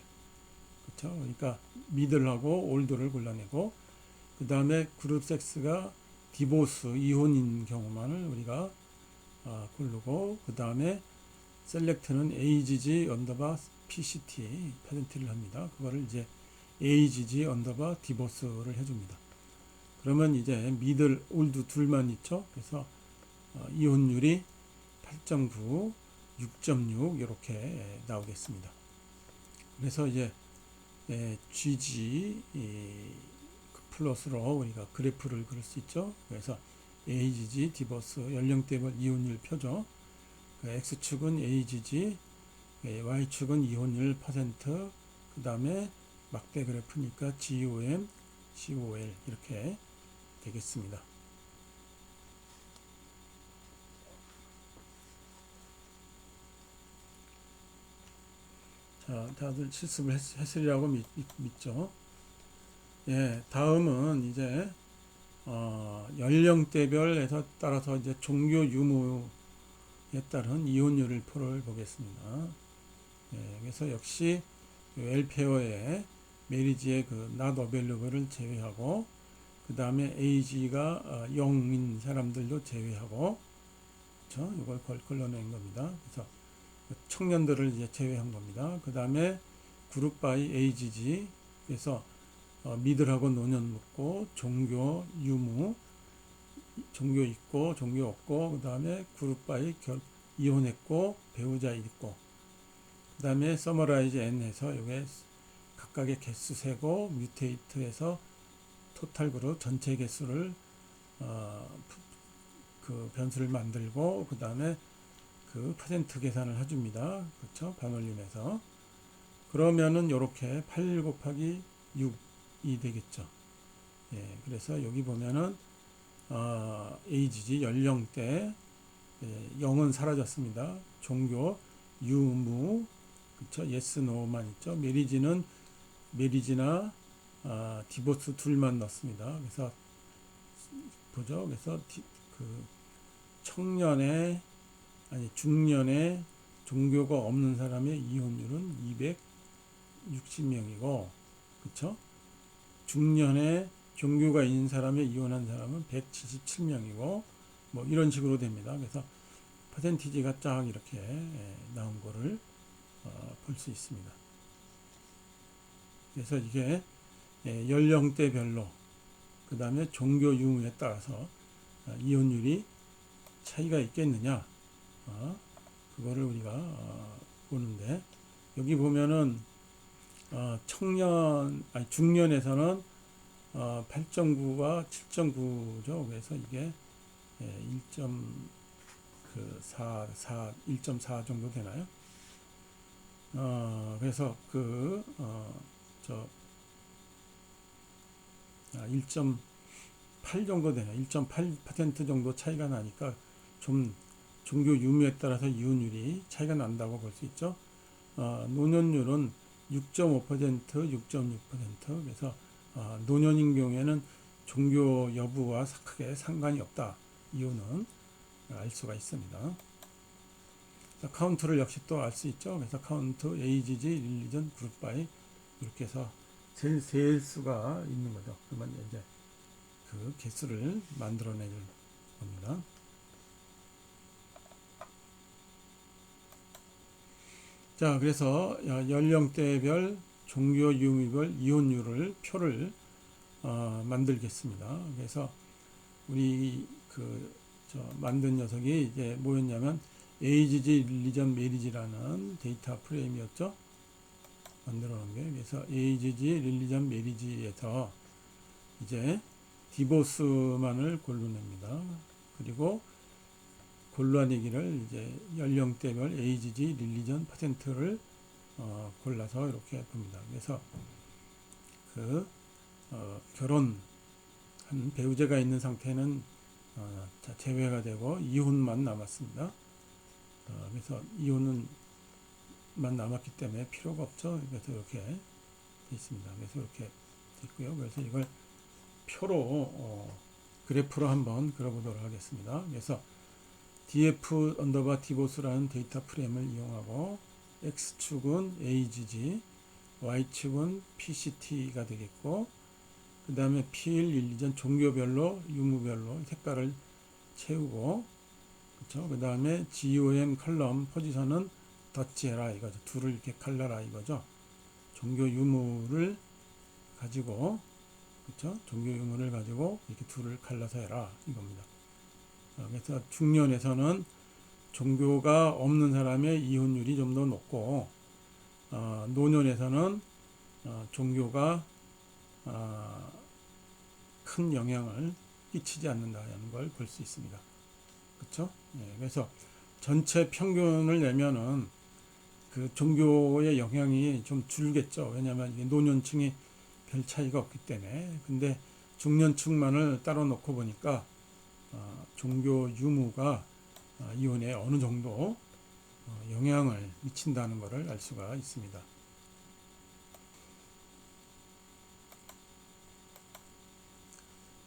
그렇죠? 그러니까 미들하고 올드를 골라내고, 그 다음에 그룹 섹스가 디보스 이혼인 경우만을 우리가 고르고, 그 다음에 셀렉트는 에이지지 언더바 PCT 퍼센트를 합니다. 그거를 이제 에이지지 언더바 디보스를 해줍니다. 그러면 이제 미들 올드 둘만 있죠. 그래서 이혼율이 8.9, 6.6 이렇게 나오겠습니다. 그래서 이제 GG 플러스로 우리가 그래프를 그릴 수 있죠. 그래서 AGG 디버스 연령대별 이혼율 표죠. 그 X축은 AGG, Y축은 이혼율 퍼센트, 그 다음에 막대 그래프니까 GOM, COL 이렇게 되겠습니다. 자, 다들 실습을 했으리라고 믿죠. 예, 다음은 이제 연령대별에서 따라서 이제 종교 유무에 따른 이혼율을 표를 보겠습니다. 예, 그래서 역시 웰페어의 메리지의 그 not available을 제외하고, 그 다음에 AG가 0인 사람들도 제외하고, 그렇죠? 이걸 걸러낸 겁니다. 그래서 청년들을 이제 제외한 겁니다. 그 다음에 그룹 바이 AGG, 그래서 미들하고 노년 묻고, 종교 유무, 종교 있고 종교 없고, 그 다음에 그룹 바이 이혼했고 배우자 있고, 그 다음에 서머라이즈 N 해서 이게 각각의 개수 세고, 뮤테이트해서 토탈 그룹 전체 개수를 그 변수를 만들고, 그 다음에 그 퍼센트 계산을 해줍니다. 그렇죠? 반올림해서. 그러면은 이렇게 8 곱하기 6이 되겠죠. 예, 그래서 여기 보면은 에이지지 연령대, 0은 사라졌습니다. 종교 유무, 그렇죠? 예스 노만 있죠. 메리지나 디보스 둘만 넣습니다. 그래서 보죠. 그래서 그 청년의 중년의 종교가 없는 사람의 이혼율은 260명이고, 그렇죠? 중년의 종교가 있는 사람의 이혼한 사람은 177명이고, 뭐 이런 식으로 됩니다. 그래서 퍼센티지가 쫙 이렇게 나온 거를 볼 수 있습니다. 그래서 이게 연령대별로, 그 다음에 종교 유무에 따라서 이혼율이 차이가 있겠느냐, 그거를 우리가 보는데, 여기 보면은 중년에서는 8.9와 7.9죠. 그래서 이게 1.4 정도 되나요? 그래서 1.8 정도 되나, 1.8% 정도 차이가 나니까 좀 종교 유무에 따라서 이혼율이 차이가 난다고 볼 수 있죠. 노년율은 6.5%, 6.6%. 그래서 노년인 경우에는 종교 여부와 크게 상관이 없다. 이유는 알 수가 있습니다. 카운트를 역시 또 알 수 있죠. 그래서 카운트, AGG, 릴리전, 그룹 바이 이렇게 해서 셀 수가 있는 거죠. 그러면 이제 그 개수를 만들어낼 겁니다. 자, 그래서 연령대별, 종교 유무별 이혼율을 표를 만들겠습니다. 그래서 우리 만든 녀석이 이제 뭐였냐면 AGG 릴리전 메리지라는 데이터 프레임이었죠. 만들어 놓은 게. 그래서 AGG 릴리전 메리지에서 이제 디보스만을 골라냅니다. 그리고 골라내기를 이제 연령대별 AGG 릴리전 퍼센트를 골라서 이렇게 봅니다. 그래서 그 결혼한 배우자가 있는 상태는 제외가 되고 이혼만 남았습니다. 그래서 이혼만 남았기 때문에 필요가 없죠. 그래서 이렇게 돼 있습니다. 그래서 이렇게 있고요. 그래서 이걸 표로 그래프로 한번 그려보도록 하겠습니다. 그래서 df 언더바 디보스라는 데이터 프레임을 이용하고 x축은 agg, y축은 pct가 되겠고, 그 다음에 필 릴리전 종교별로 유무별로 색깔을 채우고, 그렇죠. 그 다음에 GOM 컬럼 포지션은 덧지해라 이거죠. 둘을 이렇게 갈라라 이거죠. 종교 유무를 가지고, 그렇죠. 종교 유무를 가지고 이렇게 둘을 갈라서 해라 이겁니다. 그래서 중년에서는 종교가 없는 사람의 이혼율이 좀 더 높고, 노년에서는 종교가 큰 영향을 끼치지 않는다는 걸 볼 수 있습니다. 그렇죠? 예, 그래서 전체 평균을 내면은 그 종교의 영향이 좀 줄겠죠. 왜냐하면 이게 노년층이 별 차이가 없기 때문에. 근데 중년층만을 따로 놓고 보니까 종교 유무가 이혼에 어느 정도 영향을 미친다는 것을 알 수가 있습니다.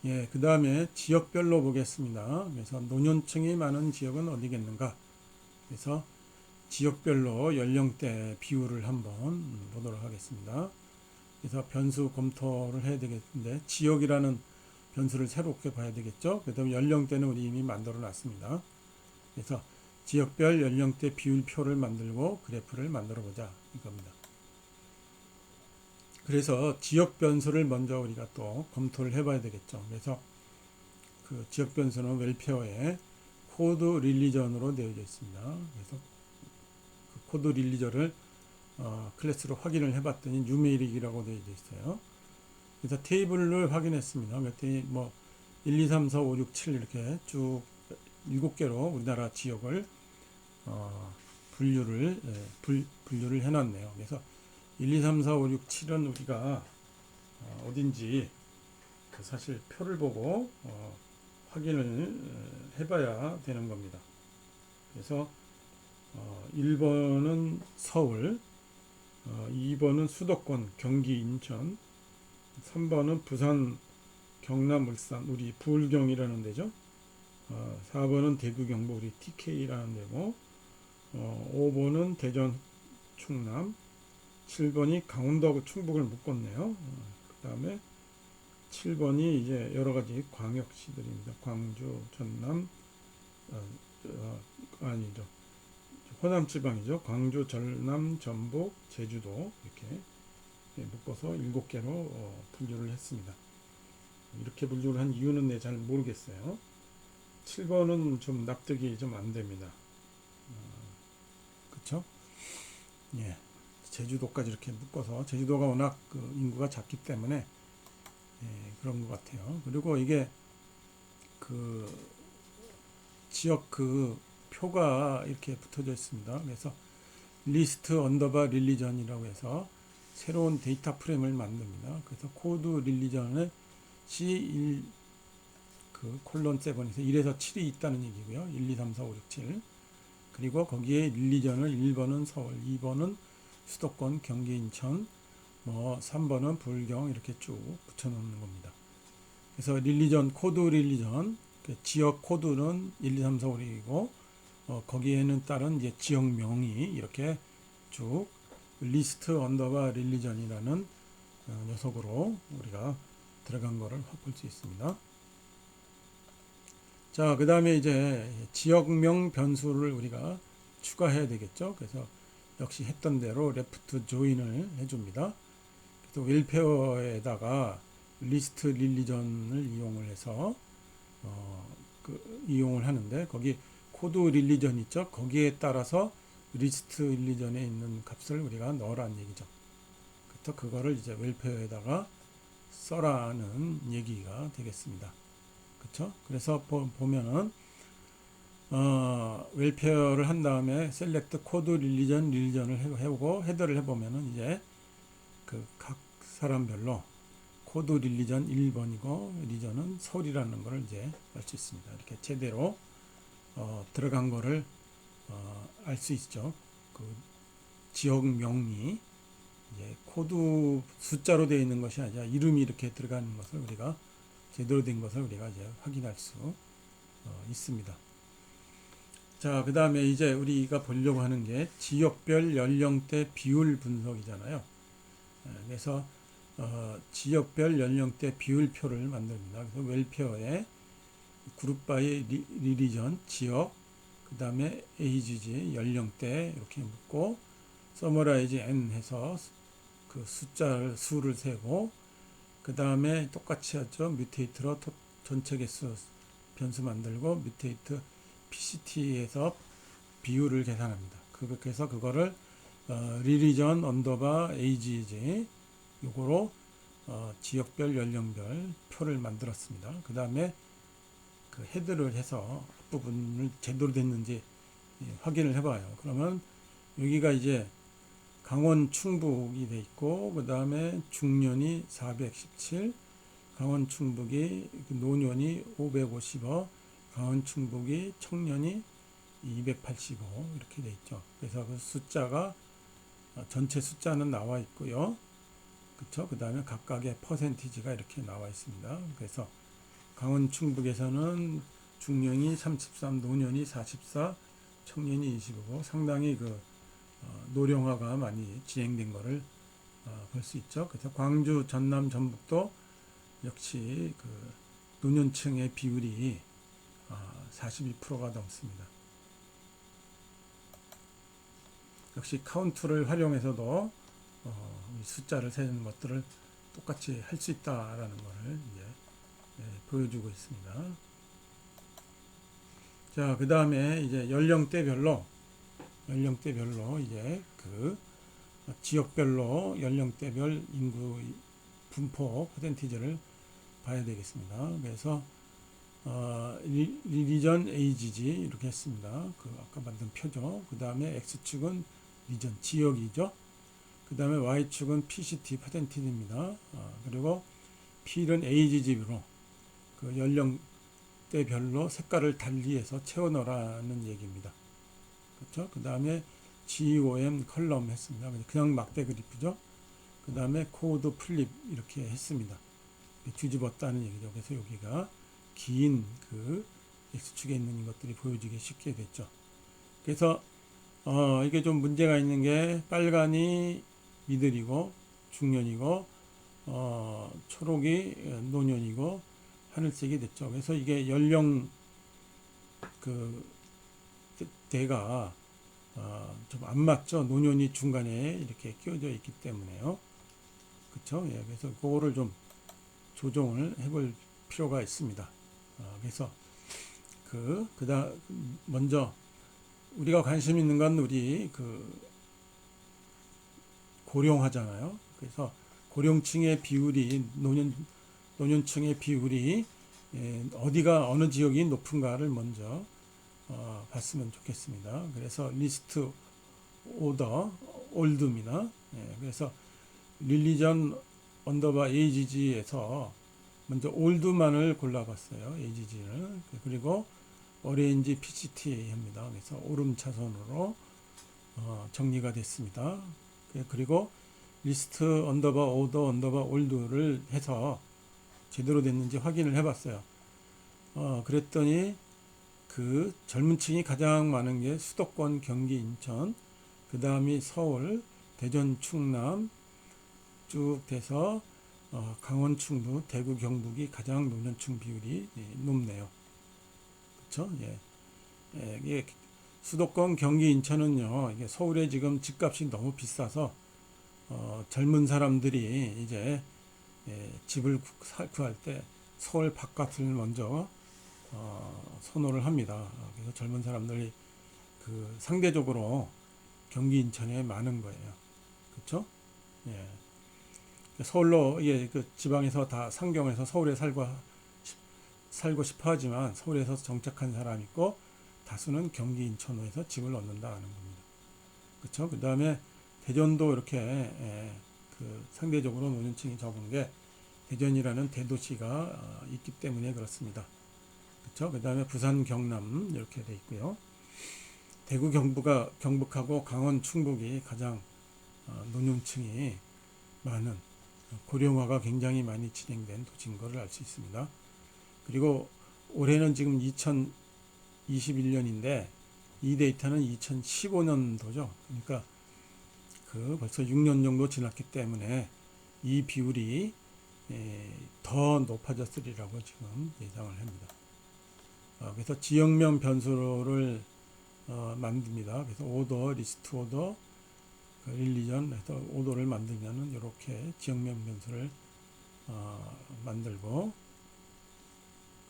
예, 그 다음에 지역별로 보겠습니다. 그래서 노년층이 많은 지역은 어디겠는가? 그래서 지역별로 연령대 비율을 한번 보도록 하겠습니다. 그래서 변수 검토를 해야 되겠는데, 지역이라는 변수를 새롭게 봐야 되겠죠. 그 다음에 연령대는 우리 이미 만들어 놨습니다. 그래서 지역별 연령대 비율표를 만들고 그래프를 만들어 보자 이겁니다. 그래서 지역 변수를 먼저 우리가 또 검토를 해봐야 되겠죠. 그래서 그 지역 변수는 웰페어에 코드 릴리전으로 되어져 있습니다. 그래서 그 코드 릴리전을 클래스로 확인을 해봤더니 뉴메릭이라고 되어져 있어요. 그래서 테이블을 확인했습니다. 그랬더니 뭐 1, 2, 3, 4, 5, 6, 7 이렇게 쭉 7개로 우리나라 지역을 분류를 해놨네요. 그래서 1, 2, 3, 4, 5, 6, 7은 우리가 어딘지 사실 표를 보고 확인을 해봐야 되는 겁니다. 그래서 1번은 서울, 2번은 수도권 경기 인천, 3번은 부산 경남 울산 우리 부울경이라는 데죠. 4번은 대구 경북 우리 TK라는 데고, 5번은 대전 충남, 7번이 강원도하고 충북을 묶었네요. 그 다음에 7번이 이제 여러 가지 광역시들입니다. 광주, 전남, 아니죠. 호남 지방이죠. 광주, 전남, 전북, 제주도 이렇게 묶어서 7개로 분류를 했습니다. 이렇게 분류를 한 이유는 잘 모르겠어요. 7번은 좀 납득이 좀 안 됩니다. 그쵸? 예. 제주도까지 이렇게 묶어서, 제주도가 워낙 그 인구가 작기 때문에 그런 것 같아요. 그리고 이게 그 지역 그 표가 이렇게 붙어져 있습니다. 그래서 리스트 언더바 릴리전이라고 해서 새로운 데이터 프레임을 만듭니다. 그래서 코드 릴리전을 C1 그 콜론 7에서 1에서 7이 있다는 얘기고요. 1, 2, 3, 4, 5, 6, 7. 그리고 거기에 릴리전을 1번은 서울, 2번은 수도권 경기 인천, 뭐 3번은 불경 이렇게 쭉 붙여놓는 겁니다. 그래서 릴리전 코드 릴리전 지역 코드는 1, 2, 3, 4, 5, 6이고 거기에는 따른 이제 지역명이 이렇게 쭉 리스트 언더바 릴리전이라는 녀석으로 우리가 들어간 거를 볼 수 있습니다. 자, 그 다음에 이제 지역명 변수를 우리가 추가해야 되겠죠. 그래서 역시 했던 대로 레프트 조인을 해줍니다. 그래서 웰페어에다가 리스트 릴리전을 이용을 해서 이용을 하는데, 거기 코드 릴리전 있죠. 거기에 따라서 리스트 릴리전에 있는 값을 우리가 넣으라는 얘기죠. 그래서 그거를 이제 웰페어에다가 써라는 얘기가 되겠습니다. 그렇죠? 그래서 보면은 웰페어를 한 다음에 셀렉트 코드 릴리전을 해보고 헤더를 해보면은 이제 그 각 사람별로 코드 릴리전 1번이고 리전은 서울이라는 것을 이제 알 수 있습니다. 이렇게 제대로 들어간 거를 알 수 있죠. 그 지역명이 이제 코드 숫자로 되어 있는 것이 아니라 이름이 이렇게 들어가는 것을 우리가 제대로 된 것을 우리가 이제 확인할 수 있습니다. 자, 그 다음에 이제 우리가 보려고 하는 게 지역별 연령대 비율 분석이잖아요. 그래서 지역별 연령대 비율표를 만듭니다. 그래서 웰페어에 그룹 바이 리리전 지역, 그 다음에 에이지지 연령대 이렇게 묻고 서머라이즈 n 해서 그 수를 세고 그 다음에 똑같이 하죠. 뮤테이트로 전체 개수 변수 만들고 뮤테이트 PCT에서 비율을 계산합니다. 그래서 그거를 리리전 언더바 에이지지 요거로 지역별 연령별 표를 만들었습니다. 그 다음에 그 헤드를 해서 앞부분을 제대로 됐는지 확인을 해봐요. 그러면 여기가 이제 강원 충북이 돼 있고 그 다음에 중년이 417, 강원 충북이 노년이 550억, 강원 충북이 청년이 285 이렇게 돼 있죠. 그래서 그 숫자가 전체 숫자는 나와 있고요. 그렇죠? 그 다음에 각각의 퍼센티지가 이렇게 나와 있습니다. 그래서 강원 충북에서는 중년이 33, 노년이 44, 청년이 25고 상당히 그 노령화가 많이 진행된 것을 볼 수 있죠. 그래서 광주, 전남, 전북도 역시 그 노년층의 비율이 42%가 넘습니다. 역시 카운트를 활용해서도 숫자를 세는 것들을 똑같이 할 수 있다라는 것을 이제 보여주고 있습니다. 자, 그 다음에 이제 연령대별로 이제 그 지역별로 연령대별 인구 분포 퍼센티지를 봐야 되겠습니다. 그래서 리전 에이지지 이렇게 했습니다. 그 아까 만든 표죠. 그 다음에 X축은 리전 지역이죠. 그 다음에 Y축은 PCT 퍼센티지입니다. 그리고 P는 에이지지로 그 연령대별로 색깔을 달리해서 채워 넣으라는 얘기입니다. 그렇죠? 그 다음에 GOM 컬럼 했습니다. 그냥 막대 그래프죠. 그 다음에 코드 플립 이렇게 했습니다. 뒤집었다는 얘기죠. 그래서 여기가 긴 그 X축에 있는 것들이 보여지기 쉽게 됐죠. 그래서 이게 좀 문제가 있는 게 빨간이 미들이고 중년이고 초록이 노년이고 하늘색이 됐죠. 그래서 이게 연령 그 대가 좀 안 맞죠. 노년이 중간에 이렇게 끼워져 있기 때문에요. 그렇죠? 예, 그래서 그거를 좀 조정을 해볼 필요가 있습니다. 그래서 먼저 우리가 관심 있는 건 우리 그 고령화잖아요. 그래서 고령층의 비율이 노년층의 비율이 어디가 어느 지역이 높은가를 먼저 봤으면 좋겠습니다. 그래서 리스트 오더 올드입니다. 그래서 릴리전 언더바 에이지지에서 먼저 올드만을 골라봤어요. 에이지지를. 그리고 오렌지 PCT입니다. 그래서 오름차선으로 정리가 됐습니다. 그리고 리스트 언더바 오더 언더바 올드를 해서 제대로 됐는지 확인을 해봤어요. 그랬더니 그 젊은 층이 가장 많은 게 수도권, 경기, 인천, 그 다음이 서울, 대전, 충남 쭉 돼서 강원, 충북, 대구, 경북이 가장 노년층 비율이 높네요. 그렇죠? 예. 이게 수도권, 경기, 인천은요. 이게 서울에 지금 집값이 너무 비싸서 젊은 사람들이 이제 집을 구할 때 서울 바깥을 먼저 선호를 합니다. 그래서 젊은 사람들이 그 상대적으로 경기 인천에 많은 거예요. 그렇죠? 예. 서울로 그 지방에서 다 상경해서 서울에 살고 싶어 하지만 서울에서 정착한 사람 있고 다수는 경기 인천호에서 집을 얻는다 하는 겁니다. 그렇죠? 그 다음에 대전도 이렇게 그 상대적으로 노년층이 적은 게 대전이라는 대도시가 있기 때문에 그렇습니다. 그렇죠? 그 다음에 부산, 경남 이렇게 돼 있고요. 대구, 경북하고 강원, 충북이 가장 노년층이 많은 고령화가 굉장히 많이 진행된 도시인 것을 알 수 있습니다. 그리고 올해는 지금 2021년인데 이 데이터는 2015년도죠. 그러니까 그 벌써 6년 정도 지났기 때문에 이 비율이 더 높아졌으리라고 지금 예상을 합니다. 그래서 지역명 변수를 만듭니다. 그래서 오더, 리스트 오더, 릴리전 해서 오더를 만들면은 이렇게 지역명 변수를 만들고,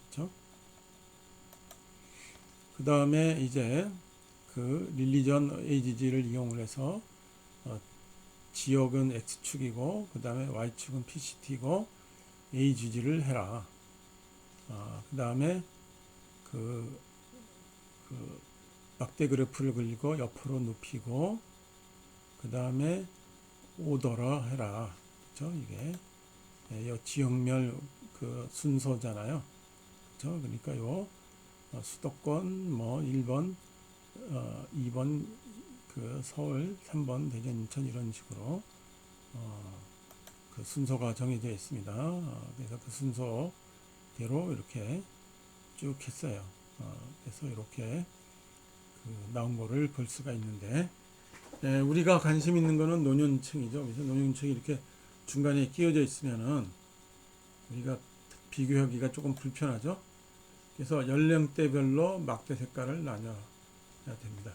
그렇죠? 그 다음에 이제 그 릴리전 AGG를 이용을 해서 지역은 X축이고 그 다음에 Y축은 PCT고 AGG를 해라. 그 다음에 그 막대 그래프를 그리고 옆으로 눕히고 그 다음에 오더라 해라. 그렇죠? 이게 지역별 그 순서잖아요. 그렇죠? 그러니까 요 수도권 뭐 1번, 2번 그 서울, 3번 대전, 인천 이런 식으로 그 순서가 정해져 있습니다. 그래서 그 순서대로 이렇게 쭉 했어요. 그래서 이렇게 그 나온 거를 볼 수가 있는데 우리가 관심 있는 거는 노년층이죠. 그래서 노년층이 이렇게 중간에 끼어져 있으면은 우리가 비교하기가 조금 불편하죠. 그래서 연령대별로 막대 색깔을 나눠야 됩니다.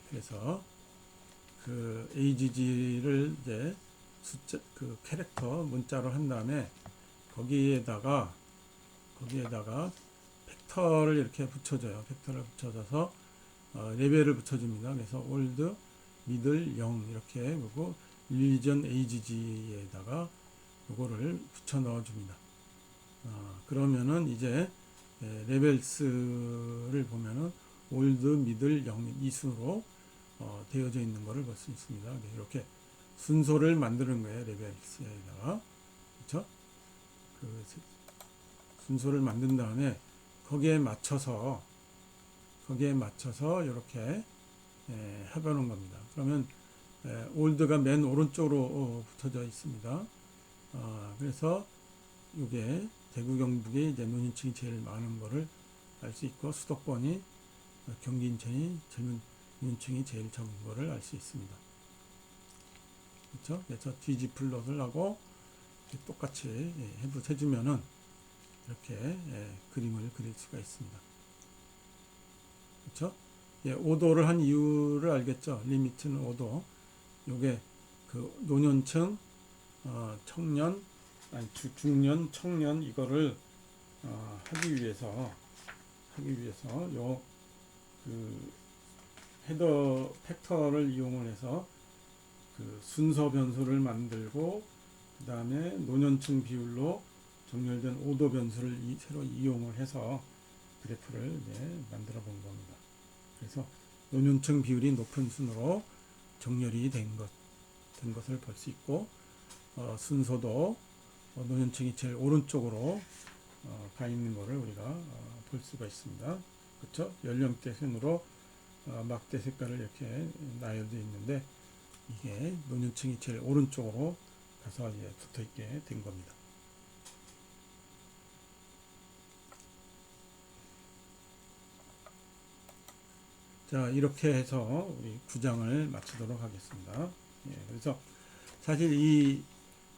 그래서 그 AGG를 이제 숫자 그 캐릭터 문자로 한 다음에 거기에다가 팩터를 이렇게 붙여줘요. 팩터를 붙여줘서 레벨을 붙여줍니다. 그래서 올드, 미들, 영 이렇게 그리고 릴리전 AGG에다가 요거를 붙여 넣어줍니다. 그러면은 이제 레벨스를 보면은 올드, 미들, 영 이 순으로 되어져 있는 것을 볼 수 있습니다. 이렇게 순서를 만드는 거예요. 레벨스에다가 그렇죠? 그 순서를 만든 다음에 거기에 맞춰서 이렇게 해보는 겁니다. 그러면 올드가 맨 오른쪽으로 붙어져 있습니다. 그래서 이게 대구 경북이 이제 노년층이 제일 많은 거를 알 수 있고 수도권이 경기 인천이 젊은 노년층이 제일 적은 거를 알 수 있습니다. 그렇죠? 그래서 DG 플롯을 하고 똑같이 해주면은 이렇게 그림을 그릴 수가 있습니다. 그렇죠? 오도를 한 이유를 알겠죠? 리미트는 오도. 요게 그 노년층, 청년, 아니 중년, 청년 이거를 하기 위해서 요 그 헤더 팩터를 이용을 해서 그 순서 변수를 만들고 그 다음에 노년층 비율로 정렬된 오도 변수를 새로 이용을 해서 그래프를 만들어 본 겁니다. 그래서 노년층 비율이 높은 순으로 정렬이 된 것을 볼 수 있고 순서도 노년층이 제일 오른쪽으로 가 있는 것을 우리가 볼 수가 있습니다. 그렇죠? 연령대 순으로 막대 색깔을 이렇게 나열되어 있는데 이게 노년층이 제일 오른쪽으로 가서 이제 붙어 있게 된 겁니다. 자, 이렇게 해서 우리 9장을 마치도록 하겠습니다. 그래서 사실 이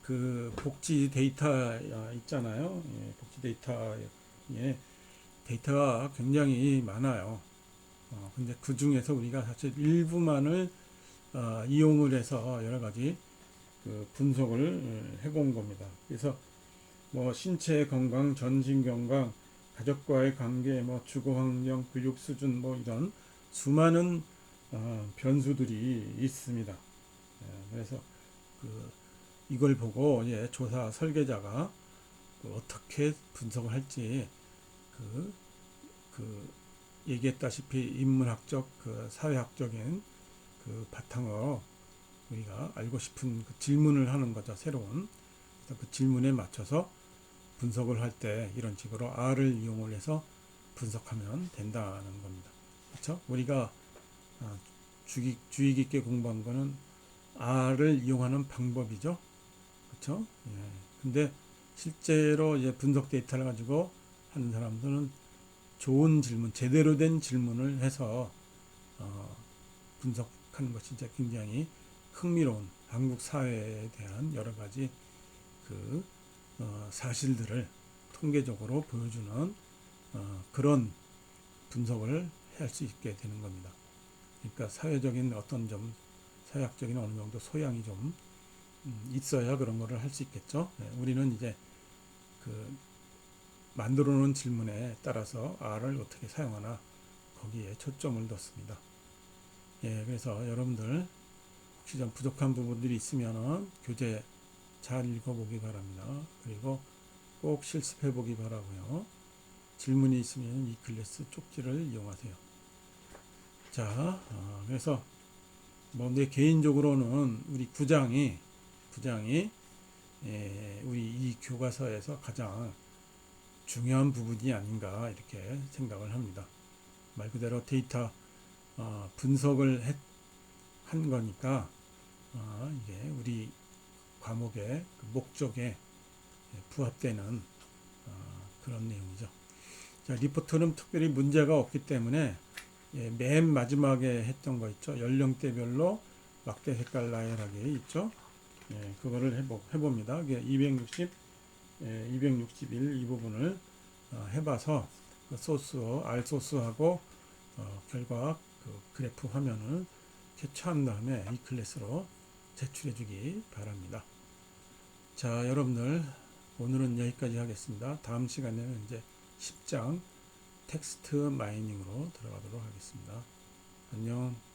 그 복지 데이터 있잖아요. 복지 데이터가 굉장히 많아요. 근데 그 중에서 우리가 사실 일부만을 이용을 해서 여러 가지 그 분석을 해본 겁니다. 그래서 뭐 신체 건강, 전신 건강, 가족과의 관계, 뭐 주거 환경, 교육 수준 뭐 이런 수많은 변수들이 있습니다. 그래서 이걸 보고 조사 설계자가 어떻게 분석을 할지 얘기했다시피 인문학적, 그 사회학적인 그 바탕으로 우리가 알고 싶은 그 질문을 하는 거죠. 새로운. 그래서 그 질문에 맞춰서 분석을 할 때 이런 식으로 R을 이용을 해서 분석하면 된다는 겁니다. 그렇죠? 우리가 주의 깊게 공부한 거는 R을 이용하는 방법이죠. 그렇죠? 예. 근데 실제로 이제 분석 데이터를 가지고 하는 사람들은 좋은 질문, 제대로 된 질문을 해서 분석하는 것이 이제 굉장히 흥미로운 한국 사회에 대한 여러 가지 그 사실들을 통계적으로 보여주는 그런 분석을 할 수 있게 되는 겁니다. 그러니까 사회적인 어떤 좀 사회학적인 어느 정도 소양이 좀 있어야 그런 거를 할 수 있겠죠. 네, 우리는 이제 그 만들어 놓은 질문에 따라서 R을 어떻게 사용하나 거기에 초점을 뒀습니다. 예, 그래서 여러분들 혹시 좀 부족한 부분들이 있으면 교재 잘 읽어보기 바랍니다. 그리고 꼭 실습해 보기 바라고요. 질문이 있으면 이 클래스 쪽지를 이용하세요. 자, 그래서 뭐 내 개인적으로는 우리 구장이 우리 이 교과서에서 가장 중요한 부분이 아닌가 이렇게 생각을 합니다. 말 그대로 데이터 분석을 한 거니까 이게 우리 과목의 그 목적에 부합되는 그런 내용이죠. 자, 리포트는 특별히 문제가 없기 때문에 맨 마지막에 했던 거 있죠. 연령대별로 막대 색깔 나열하기 있죠. 그거를 해봅니다. 261 이 부분을 해봐서 그 R 소스하고 결과 그 그래프 화면을 캡처한 다음에 이 클래스로 제출해 주기 바랍니다. 자, 여러분들 오늘은 여기까지 하겠습니다. 다음 시간에는 이제 10장 텍스트 마이닝으로 들어가도록 하겠습니다. 안녕.